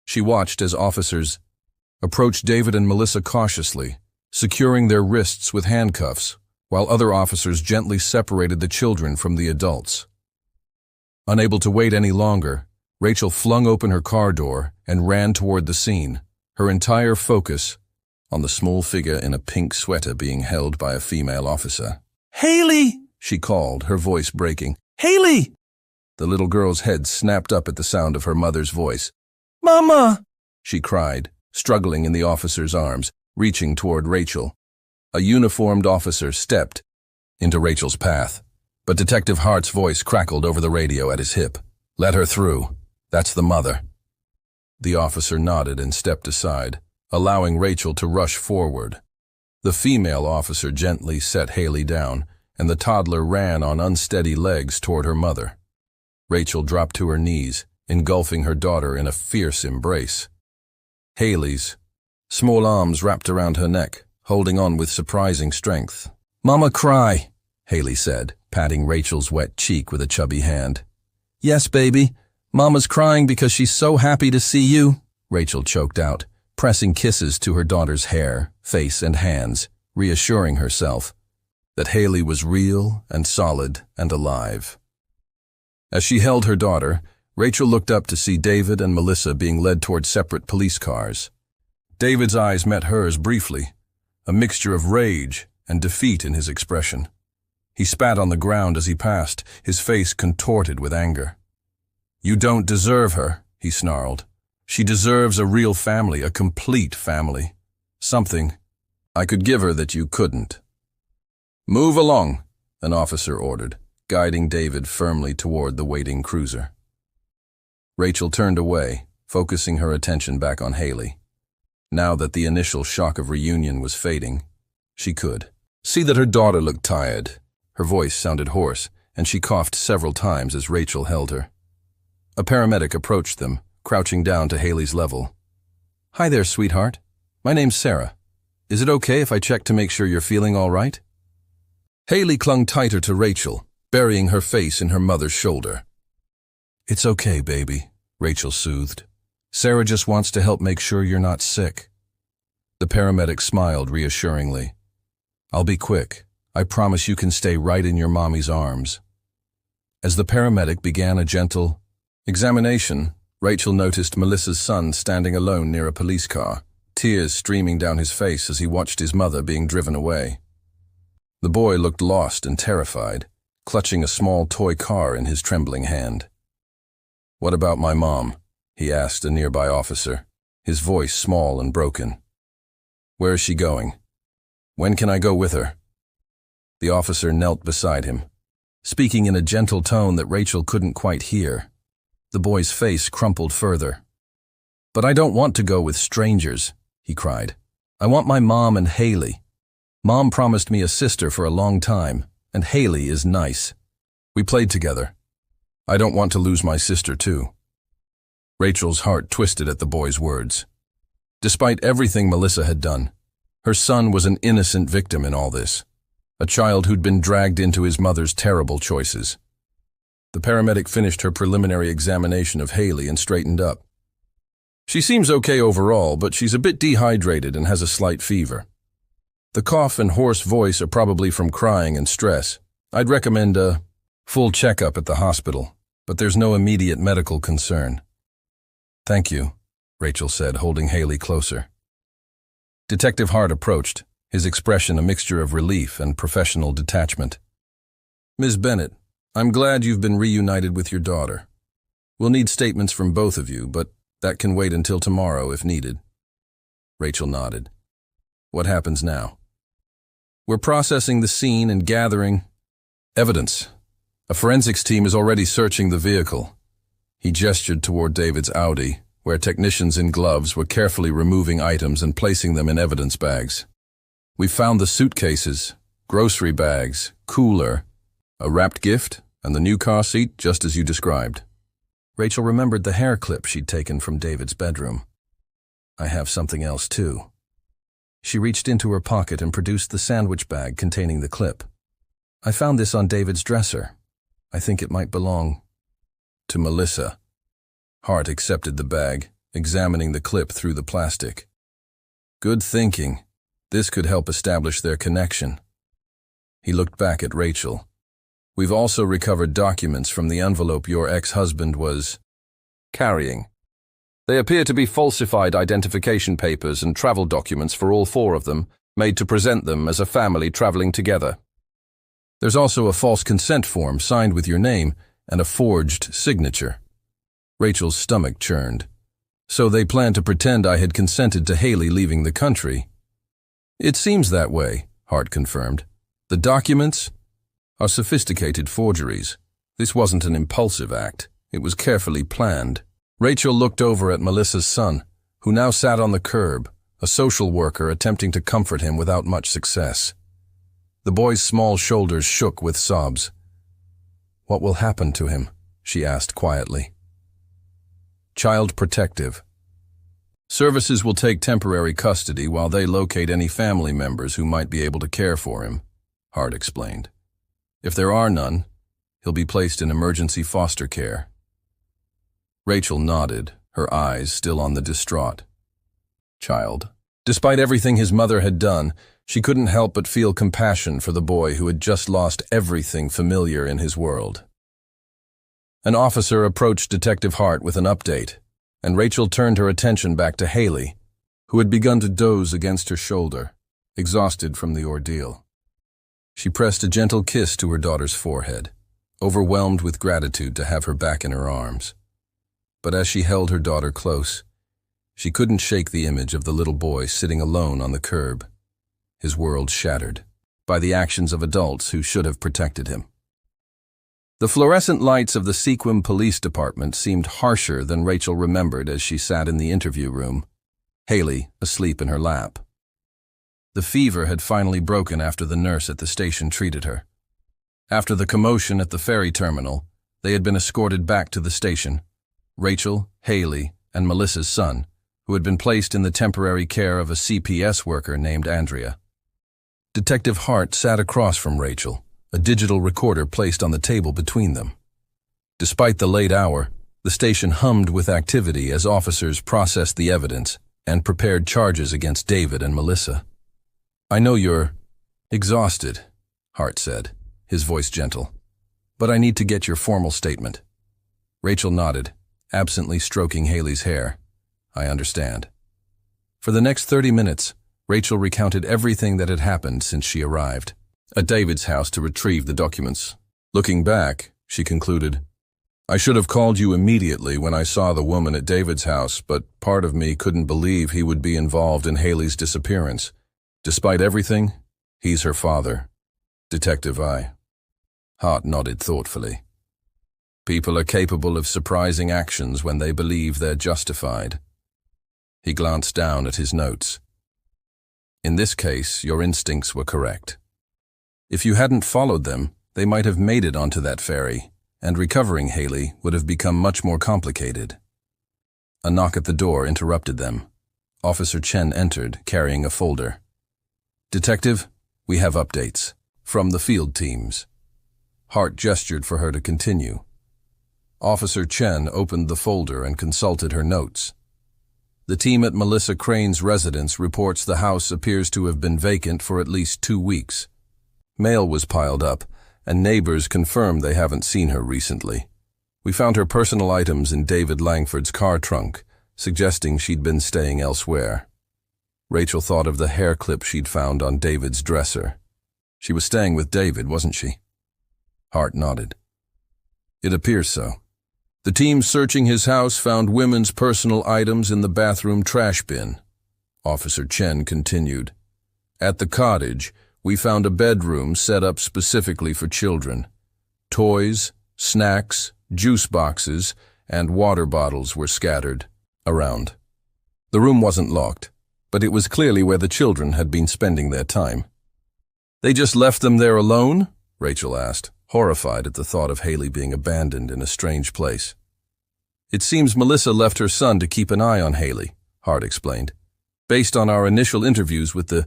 She watched as officers approached David and Melissa cautiously, securing their wrists with handcuffs, while other officers gently separated the children from the adults. Unable to wait any longer, Rachel flung open her car door and ran toward the scene, her entire focus on the small figure in a pink sweater being held by a female officer. "Haley!" she called, her voice breaking. "Haley!" The little girl's head snapped up at the sound of her mother's voice. "Mama!" she cried, struggling in the officer's arms, reaching toward Rachel. A uniformed officer stepped into Rachel's path, but Detective Hart's voice crackled over the radio at his hip. "Let her through. That's the mother." The officer nodded and stepped aside, allowing Rachel to rush forward. The female officer gently set Haley down, and the toddler ran on unsteady legs toward her mother. Rachel dropped to her knees, engulfing her daughter in a fierce embrace. Haley's small arms wrapped around her neck, holding on with surprising strength. "Mama, cry," Haley said, patting Rachel's wet cheek with a chubby hand. "Yes, baby. Mama's crying because she's so happy to see you," Rachel choked out, pressing kisses to her daughter's hair, face, and hands, reassuring herself that Haley was real and solid and alive. As she held her daughter, Rachel looked up to see David and Melissa being led toward separate police cars. David's eyes met hers briefly, a mixture of rage and defeat in his expression. He spat on the ground as he passed, his face contorted with anger. "You don't deserve her," he snarled. "She deserves a real family, a complete family. Something I could give her that you couldn't." "Move along," an officer ordered, guiding David firmly toward the waiting cruiser. Rachel turned away, focusing her attention back on Haley. Now that the initial shock of reunion was fading, she could see that her daughter looked tired. Her voice sounded hoarse, and she coughed several times as Rachel held her. A paramedic approached them, crouching down to Haley's level. "Hi there, sweetheart. My name's Sarah. Is it okay if I check to make sure you're feeling all right?" Haley clung tighter to Rachel, burying her face in her mother's shoulder. "It's okay, baby," Rachel soothed. "Sarah just wants to help make sure you're not sick." The paramedic smiled reassuringly. "I'll be quick. I promise you can stay right in your mommy's arms." As the paramedic began a gentle examination, Rachel noticed Melissa's son standing alone near a police car, tears streaming down his face as he watched his mother being driven away. The boy looked lost and terrified, clutching a small toy car in his trembling hand. "What about my mom?" he asked a nearby officer, his voice small and broken. "Where is she going? When can I go with her?" The officer knelt beside him, speaking in a gentle tone that Rachel couldn't quite hear. The boy's face crumpled further. "But I don't want to go with strangers," he cried. "I want my mom and Haley. Mom promised me a sister for a long time, and Haley is nice. We played together. I don't want to lose my sister too." Rachel's heart twisted at the boy's words. Despite everything Melissa had done, her son was an innocent victim in all this, a child who'd been dragged into his mother's terrible choices. The paramedic finished her preliminary examination of Haley and straightened up. "She seems okay overall, but she's a bit dehydrated and has a slight fever. The cough and hoarse voice are probably from crying and stress. I'd recommend a full checkup at the hospital, but there's no immediate medical concern." "Thank you," Rachel said, holding Haley closer. Detective Hart approached, his expression a mixture of relief and professional detachment. "Ms. Bennett, I'm glad you've been reunited with your daughter. We'll need statements from both of you, but that can wait until tomorrow if needed." Rachel nodded. "What happens now?" "We're processing the scene and gathering evidence. A forensics team is already searching the vehicle." He gestured toward David's Audi, where technicians in gloves were carefully removing items and placing them in evidence bags. "We found the suitcases, grocery bags, cooler, a wrapped gift, and the new car seat just as you described." Rachel remembered the hair clip she'd taken from David's bedroom. "I have something else too." She reached into her pocket and produced the sandwich bag containing the clip. "I found this on David's dresser. I think it might belong to Melissa." Hart accepted the bag, examining the clip through the plastic. "Good thinking. This could help establish their connection." He looked back at Rachel. "We've also recovered documents from the envelope your ex-husband was carrying. They appear to be falsified identification papers and travel documents for all four of them, made to present them as a family traveling together. There's also a false consent form signed with your name and a forged signature." Rachel's stomach churned. "So they plan to pretend I had consented to Haley leaving the country?" "It seems that way," Hart confirmed. "The documents are sophisticated forgeries. This wasn't an impulsive act. It was carefully planned." Rachel looked over at Melissa's son, who now sat on the curb, a social worker attempting to comfort him without much success. The boy's small shoulders shook with sobs. "What will happen to him?" she asked quietly. "Child Protective. Services will take temporary custody while they locate any family members who might be able to care for him," Hart explained. "If there are none, he'll be placed in emergency foster care." Rachel nodded, her eyes still on the distraught child. Despite everything his mother had done, she couldn't help but feel compassion for the boy who had just lost everything familiar in his world. An officer approached Detective Hart with an update, and Rachel turned her attention back to Haley, who had begun to doze against her shoulder, exhausted from the ordeal. She pressed a gentle kiss to her daughter's forehead, overwhelmed with gratitude to have her back in her arms. But as she held her daughter close, she couldn't shake the image of the little boy sitting alone on the curb, his world shattered by the actions of adults who should have protected him. The fluorescent lights of the Sequim Police Department seemed harsher than Rachel remembered as she sat in the interview room, Haley asleep in her lap. The fever had finally broken after the nurse at the station treated her. After the commotion at the ferry terminal, they had been escorted back to the station. Rachel, Haley, and Melissa's son, who had been placed in the temporary care of a CPS worker named Andrea. Detective Hart sat across from Rachel, a digital recorder placed on the table between them. Despite the late hour, the station hummed with activity as officers processed the evidence and prepared charges against David and Melissa. "I know you're exhausted," Hart said, his voice gentle, "but I need to get your formal statement." Rachel nodded, absently stroking Haley's hair. "I understand." For the next 30 minutes, Rachel recounted everything that had happened since she arrived at David's house to retrieve the documents. Looking back, she concluded, "I should have called you immediately when I saw the woman at David's house, but part of me couldn't believe he would be involved in Haley's disappearance. Despite everything, he's her father. Detective I." Hart nodded thoughtfully. "People are capable of surprising actions when they believe they're justified." He glanced down at his notes. "In this case, your instincts were correct. If you hadn't followed them, they might have made it onto that ferry, and recovering Haley would have become much more complicated." A knock at the door interrupted them. Officer Chen entered, carrying a folder. "Detective, we have updates from the field teams." Hart gestured for her to continue. Officer Chen opened the folder and consulted her notes. "The team at Melissa Crane's residence reports the house appears to have been vacant for at least 2 weeks. Mail was piled up, and neighbors confirmed they haven't seen her recently. We found her personal items in David Langford's car trunk, suggesting she'd been staying elsewhere." Rachel thought of the hair clip she'd found on David's dresser. She was staying with David, wasn't she? Hart nodded. "It appears so. The team searching his house found women's personal items in the bathroom trash bin." Officer Chen continued. "At the cottage, we found a bedroom set up specifically for children. Toys, snacks, juice boxes, and water bottles were scattered around. The room wasn't locked, but it was clearly where the children had been spending their time." "They just left them there alone?" Rachel asked, horrified at the thought of Haley being abandoned in a strange place. "It seems Melissa left her son to keep an eye on Haley," Hart explained. "Based on our initial interviews with the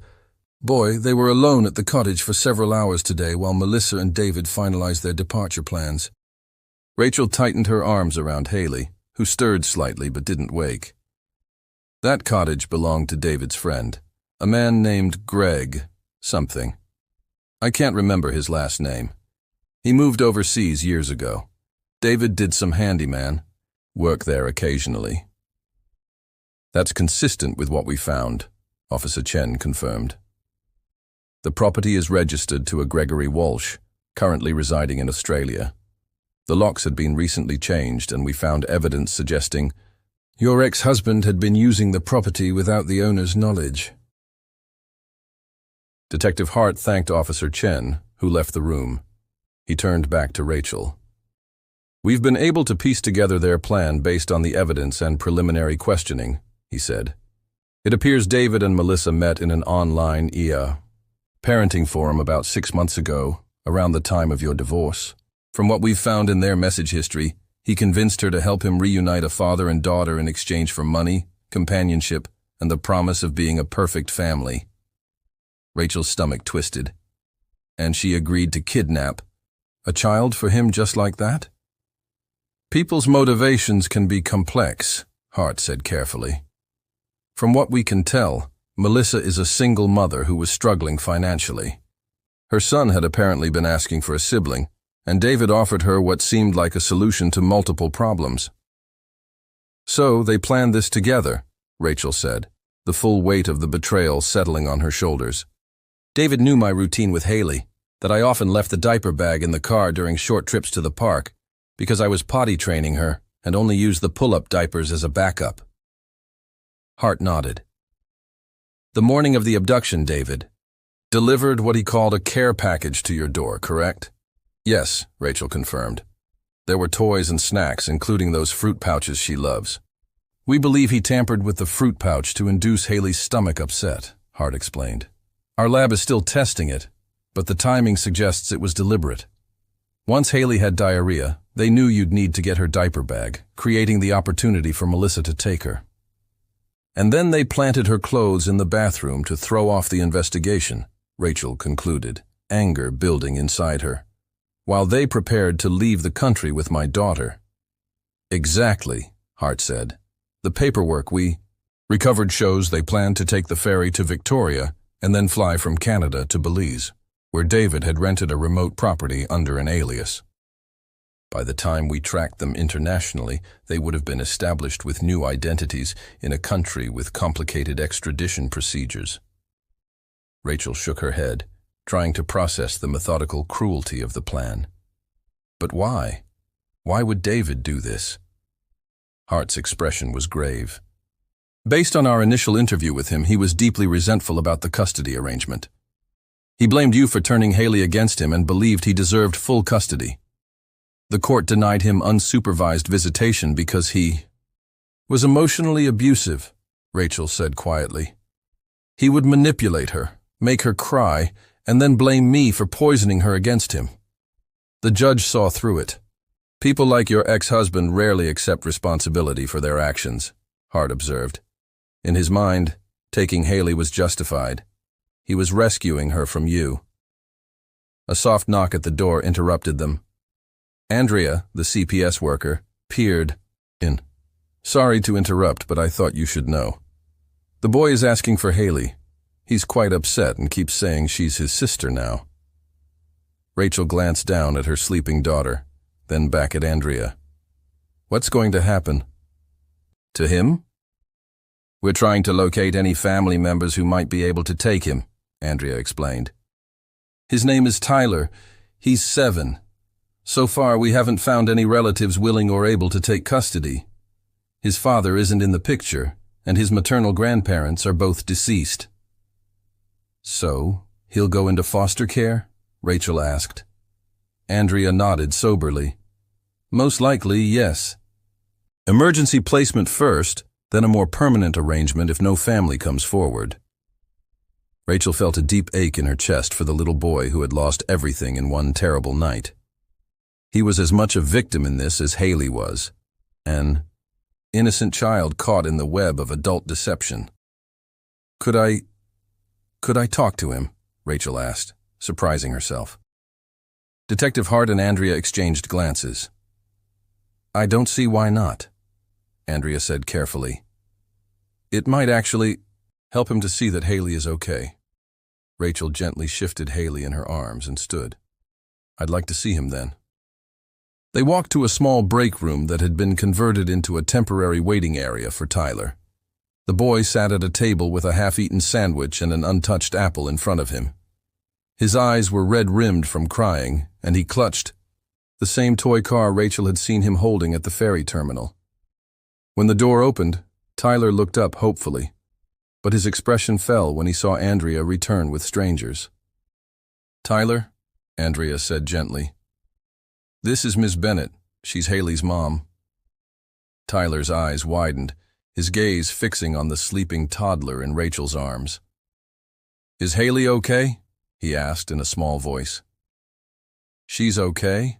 boy, they were alone at the cottage for several hours today while Melissa and David finalized their departure plans." Rachel tightened her arms around Haley, who stirred slightly but didn't wake. "That cottage belonged to David's friend, a man named Greg something. I can't remember his last name. He moved overseas years ago. David did some handyman work there occasionally." "That's consistent with what we found," Officer Chen confirmed. "The property is registered to a Gregory Walsh, currently residing in Australia. The locks had been recently changed, and we found evidence suggesting your ex-husband had been using the property without the owner's knowledge." Detective Hart thanked Officer Chen, who left the room. He turned back to Rachel. "We've been able to piece together their plan based on the evidence and preliminary questioning," he said. "It appears David and Melissa met in an online parenting forum about 6 months ago, around the time of your divorce. From what we've found in their message history, he convinced her to help him reunite a father and daughter in exchange for money, companionship, and the promise of being a perfect family." Rachel's stomach twisted. "And she agreed to kidnap a child for him just like that?" "People's motivations can be complex," Hart said carefully. "From what we can tell, Melissa is a single mother who was struggling financially. Her son had apparently been asking for a sibling, and David offered her what seemed like a solution to multiple problems. So they planned this together," Rachel said, the full weight of the betrayal settling on her shoulders. "David knew my routine with Haley, that I often left the diaper bag in the car during short trips to the park, because I was potty training her and only used the pull-up diapers as a backup." Hart nodded. "The morning of the abduction, David delivered what he called a care package to your door, correct? Yes, Rachel confirmed. There were toys and snacks, including those fruit pouches she loves. We believe he tampered with the fruit pouch to induce Haley's stomach upset, Hart explained. Our lab is still testing it, but the timing suggests it was deliberate. Once Haley had diarrhea, they knew you'd need to get her diaper bag, creating the opportunity for Melissa to take her. And then they planted her clothes in the bathroom to throw off the investigation, Rachel concluded, anger building inside her. While they prepared to leave the country with my daughter. Exactly, Hart said. The paperwork we recovered shows they planned to take the ferry to Victoria and then fly from Canada to Belize, where David had rented a remote property under an alias. By the time we tracked them internationally, they would have been established with new identities in a country with complicated extradition procedures. Rachel shook her head, trying to process the methodical cruelty of the plan. But why? Why would David do this? Hart's expression was grave. Based on our initial interview with him, he was deeply resentful about the custody arrangement. He blamed you for turning Haley against him and believed he deserved full custody. The court denied him unsupervised visitation because he was emotionally abusive, Rachel said quietly. He would manipulate her, make her cry, and then blame me for poisoning her against him. The judge saw through it. People like your ex-husband rarely accept responsibility for their actions, Hart observed. In his mind, taking Haley was justified. He was rescuing her from you. A soft knock at the door interrupted them. Andrea, the CPS worker, peered in. Sorry to interrupt, but I thought you should know. The boy is asking for Haley. He's quite upset and keeps saying she's his sister now. Rachel glanced down at her sleeping daughter, then back at Andrea. What's going to happen? To him? We're trying to locate any family members who might be able to take him, Andrea explained. His name is Tyler. He's 7. So far, we haven't found any relatives willing or able to take custody. His father isn't in the picture, and his maternal grandparents are both deceased. So, he'll go into foster care? Rachel asked. Andrea nodded soberly. Most likely, yes. Emergency placement first, then a more permanent arrangement if no family comes forward. Rachel felt a deep ache in her chest for the little boy who had lost everything in one terrible night. He was as much a victim in this as Haley was, an innocent child caught in the web of adult deception. Could I talk to him? Rachel asked, surprising herself. Detective Hart and Andrea exchanged glances. I don't see why not, Andrea said carefully. It might actually help him to see that Haley is okay. Rachel gently shifted Haley in her arms and stood. I'd like to see him then. They walked to a small break room that had been converted into a temporary waiting area for Tyler. The boy sat at a table with a half-eaten sandwich and an untouched apple in front of him. His eyes were red-rimmed from crying, and he clutched the same toy car Rachel had seen him holding at the ferry terminal. When the door opened, Tyler looked up hopefully, but his expression fell when he saw Andrea return with strangers. Tyler, Andrea said gently. This is Miss Bennett. She's Haley's mom. Tyler's eyes widened, his gaze fixing on the sleeping toddler in Rachel's arms. Is Haley okay? He asked in a small voice. She's okay?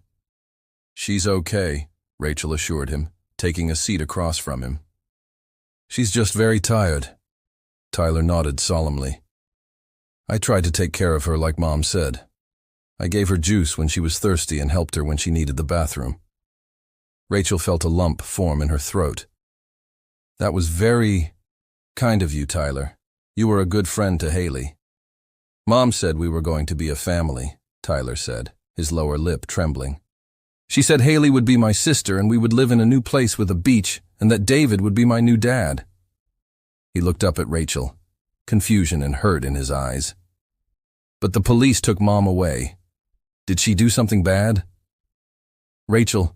She's okay, Rachel assured him, taking a seat across from him. She's just very tired. Tyler nodded solemnly. I tried to take care of her like Mom said. I gave her juice when she was thirsty and helped her when she needed the bathroom. Rachel felt a lump form in her throat. That was very kind of you, Tyler. You were a good friend to Haley. Mom said we were going to be a family, Tyler said, his lower lip trembling. She said Haley would be my sister and we would live in a new place with a beach and that David would be my new dad. He looked up at Rachel, confusion and hurt in his eyes. But the police took Mom away. Did she do something bad? Rachel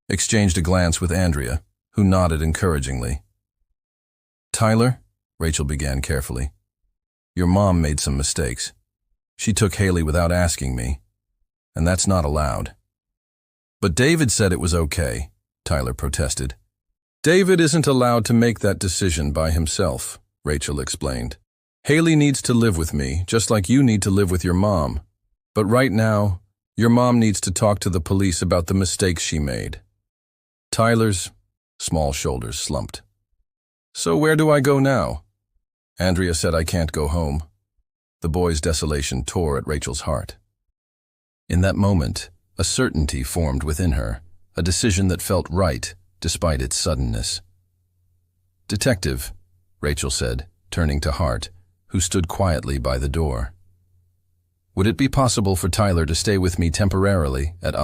exchanged a glance with Andrea, who nodded encouragingly. Tyler, Rachel began carefully, your mom made some mistakes. She took Haley without asking me. and that's not allowed. But David said it was okay, Tyler protested. David isn't allowed to make that decision by himself, Rachel explained. Haley needs to live with me, just like you need to live with your mom. But right now, your mom needs to talk to the police about the mistakes she made. Tyler's small shoulders slumped. So where do I go now? Andrea said I can't go home. The boy's desolation tore at Rachel's heart. In that moment, a certainty formed within her, a decision that felt right, despite its suddenness. Detective, Rachel said, turning to Hart, who stood quietly by the door. Would it be possible for Tyler to stay with me temporarily, at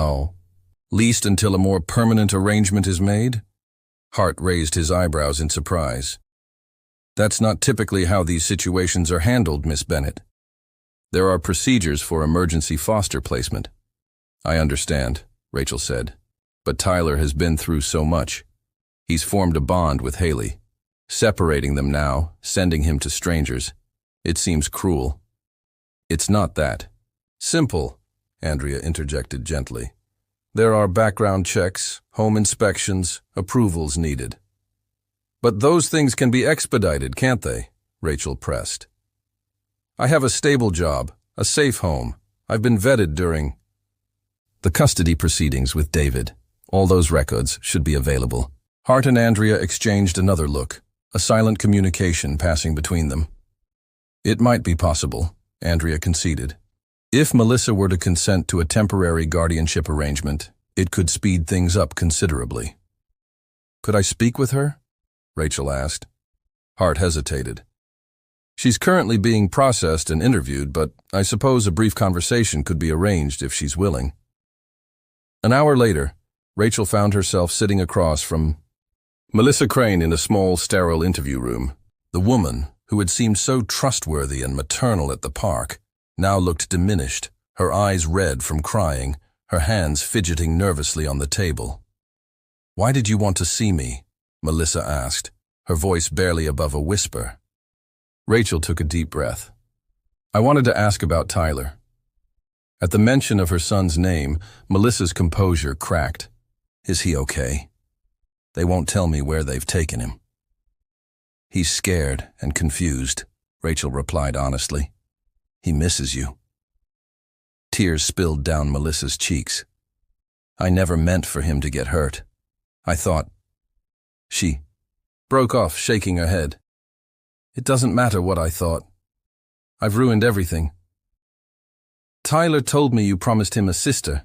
least until a more permanent arrangement is made? Hart raised his eyebrows in surprise. That's not typically how these situations are handled, Miss Bennett. There are procedures for emergency foster placement. I understand, Rachel said, but Tyler has been through so much. He's formed a bond with Haley. Separating them now, sending him to strangers. It seems cruel. It's not that. Simple, Andrea interjected gently. There are background checks, home inspections, approvals needed. But those things can be expedited, can't they? Rachel pressed. I have a stable job, a safe home. I've been vetted during the custody proceedings with David. All those records should be available. Hart and Andrea exchanged another look, a silent communication passing between them. It might be possible, Andrea conceded. If Melissa were to consent to a temporary guardianship arrangement, it could speed things up considerably. Could I speak with her? Rachel asked. Hart hesitated. She's currently being processed and interviewed, but I suppose a brief conversation could be arranged if she's willing. An hour later, Rachel found herself sitting across from Melissa Crane in a small, sterile interview room. The woman, who had seemed so trustworthy and maternal at the park, now looked diminished, her eyes red from crying, her hands fidgeting nervously on the table. Why did you want to see me? Melissa asked, her voice barely above a whisper. Rachel took a deep breath. I wanted to ask about Tyler. At the mention of her son's name, Melissa's composure cracked. Is he okay? They won't tell me where they've taken him. He's scared and confused, Rachel replied honestly. He misses you. Tears spilled down Melissa's cheeks. I never meant for him to get hurt. I thought. She broke off, shaking her head. It doesn't matter what I thought. I've ruined everything. Tyler told me you promised him a sister,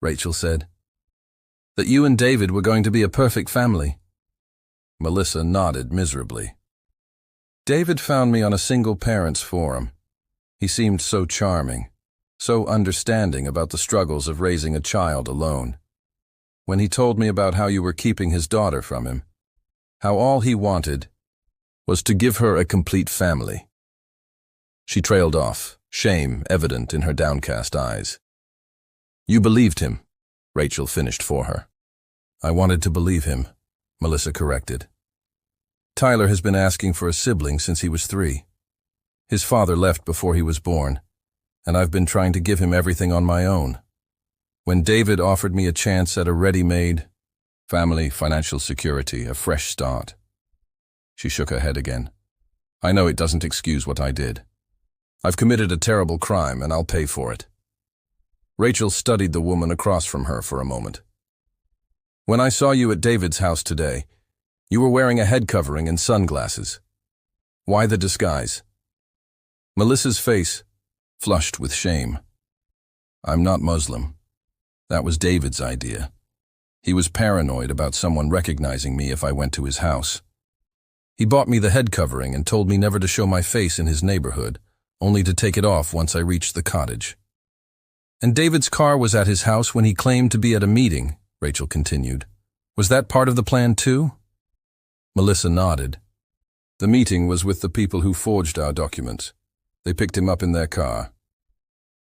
Rachel said. That you and David were going to be a perfect family. Melissa nodded miserably. David found me on a single parents forum. He seemed so charming, so understanding about the struggles of raising a child alone. When he told me about how you were keeping his daughter from him, how all he wanted was to give her a complete family. She trailed off, shame evident in her downcast eyes. You believed him, Rachel finished for her. I wanted to believe him, Melissa corrected. Tyler has been asking for a sibling since he was 3. His father left before he was born, and I've been trying to give him everything on my own. When David offered me a chance at a ready-made family, financial security, a fresh start. She shook her head again. I know it doesn't excuse what I did. I've committed a terrible crime, and I'll pay for it. Rachel studied the woman across from her for a moment. When I saw you at David's house today, you were wearing a head covering and sunglasses. Why the disguise? Melissa's face flushed with shame. I'm not Muslim. That was David's idea. He was paranoid about someone recognizing me if I went to his house. He bought me the head covering and told me never to show my face in his neighborhood, only to take it off once I reached the cottage. And David's car was at his house when he claimed to be at a meeting, Rachel continued. Was that part of the plan too? Melissa nodded. The meeting was with the people who forged our documents. They picked him up in their car.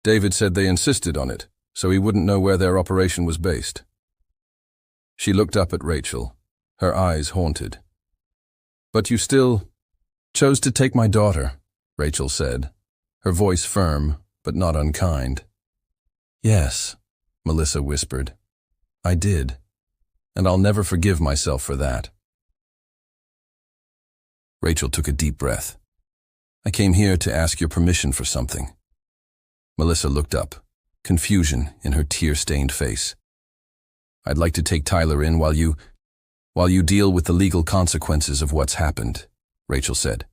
David said they insisted on it, so he wouldn't know where their operation was based. She looked up at Rachel, her eyes haunted. But you still chose to take my daughter, Rachel said, her voice firm but not unkind. Yes, Melissa whispered. I did, and I'll never forgive myself for that. Rachel took a deep breath. I came here to ask your permission for something. Melissa looked up, confusion in her tear-stained face. I'd like to take Tyler in while you deal with the legal consequences of what's happened, Rachel said.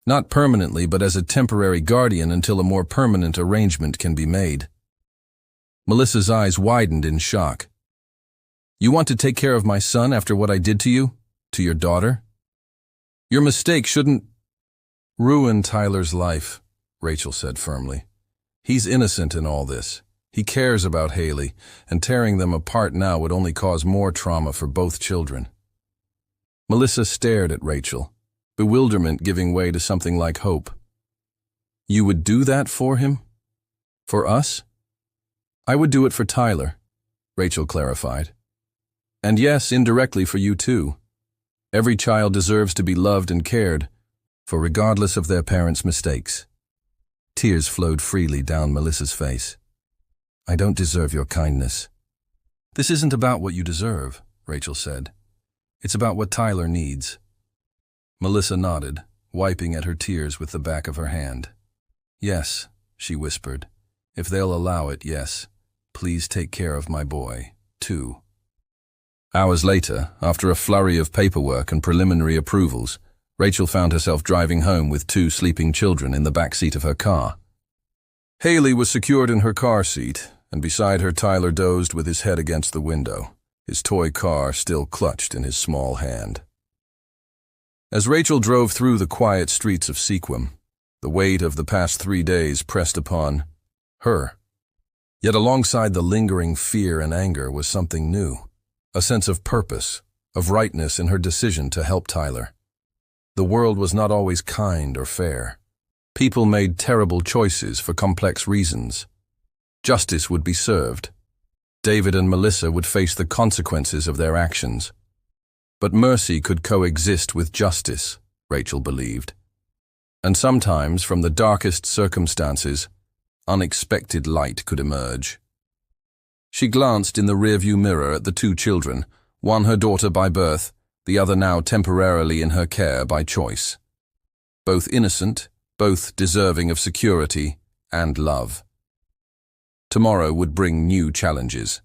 Not permanently, but as a temporary guardian until a more permanent arrangement can be made. Melissa's eyes widened in shock. You want to take care of my son after what I did to you? To your daughter? Your mistake shouldn't ruin Tyler's life, Rachel said firmly. He's innocent in all this. He cares about Haley, and tearing them apart now would only cause more trauma for both children. Melissa stared at Rachel, bewilderment giving way to something like hope. You would do that for him? For us? I would do it for Tyler, Rachel clarified. And yes, indirectly for you too. Every child deserves to be loved and cared for, regardless of their parents' mistakes. Tears flowed freely down Melissa's face. I don't deserve your kindness. This isn't about what you deserve, Rachel said. It's about what Tyler needs. Melissa nodded, wiping at her tears with the back of her hand. Yes, she whispered. If they'll allow it, yes. Please take care of my boy, too. Hours later, after a flurry of paperwork and preliminary approvals, Rachel found herself driving home with 2 sleeping children in the back seat of her car. Haley was secured in her car seat, and beside her Tyler dozed with his head against the window, his toy car still clutched in his small hand. As Rachel drove through the quiet streets of Sequim, the weight of the past 3 days pressed upon her. Yet alongside the lingering fear and anger was something new, a sense of purpose, of rightness in her decision to help Tyler. The world was not always kind or fair. People made terrible choices for complex reasons. Justice would be served. David and Melissa would face the consequences of their actions. But mercy could coexist with justice, Rachel believed. And sometimes, from the darkest circumstances, unexpected light could emerge. She glanced in the rearview mirror at the 2 children, one her daughter by birth, the other now temporarily in her care by choice. Both innocent, both deserving of security and love. Tomorrow would bring new challenges.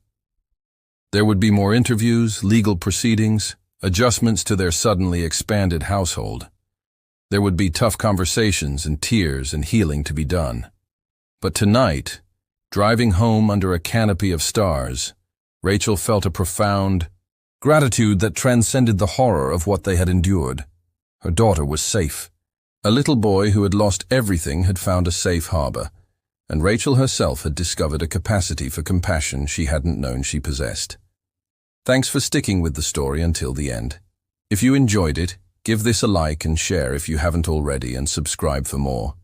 There would be more interviews, legal proceedings, adjustments to their suddenly expanded household. There would be tough conversations and tears and healing to be done. But tonight, driving home under a canopy of stars, Rachel felt a profound gratitude that transcended the horror of what they had endured. Her daughter was safe. A little boy who had lost everything had found a safe harbor, and Rachel herself had discovered a capacity for compassion she hadn't known she possessed. Thanks for sticking with the story until the end. If you enjoyed it, give this a like and share if you haven't already, and subscribe for more.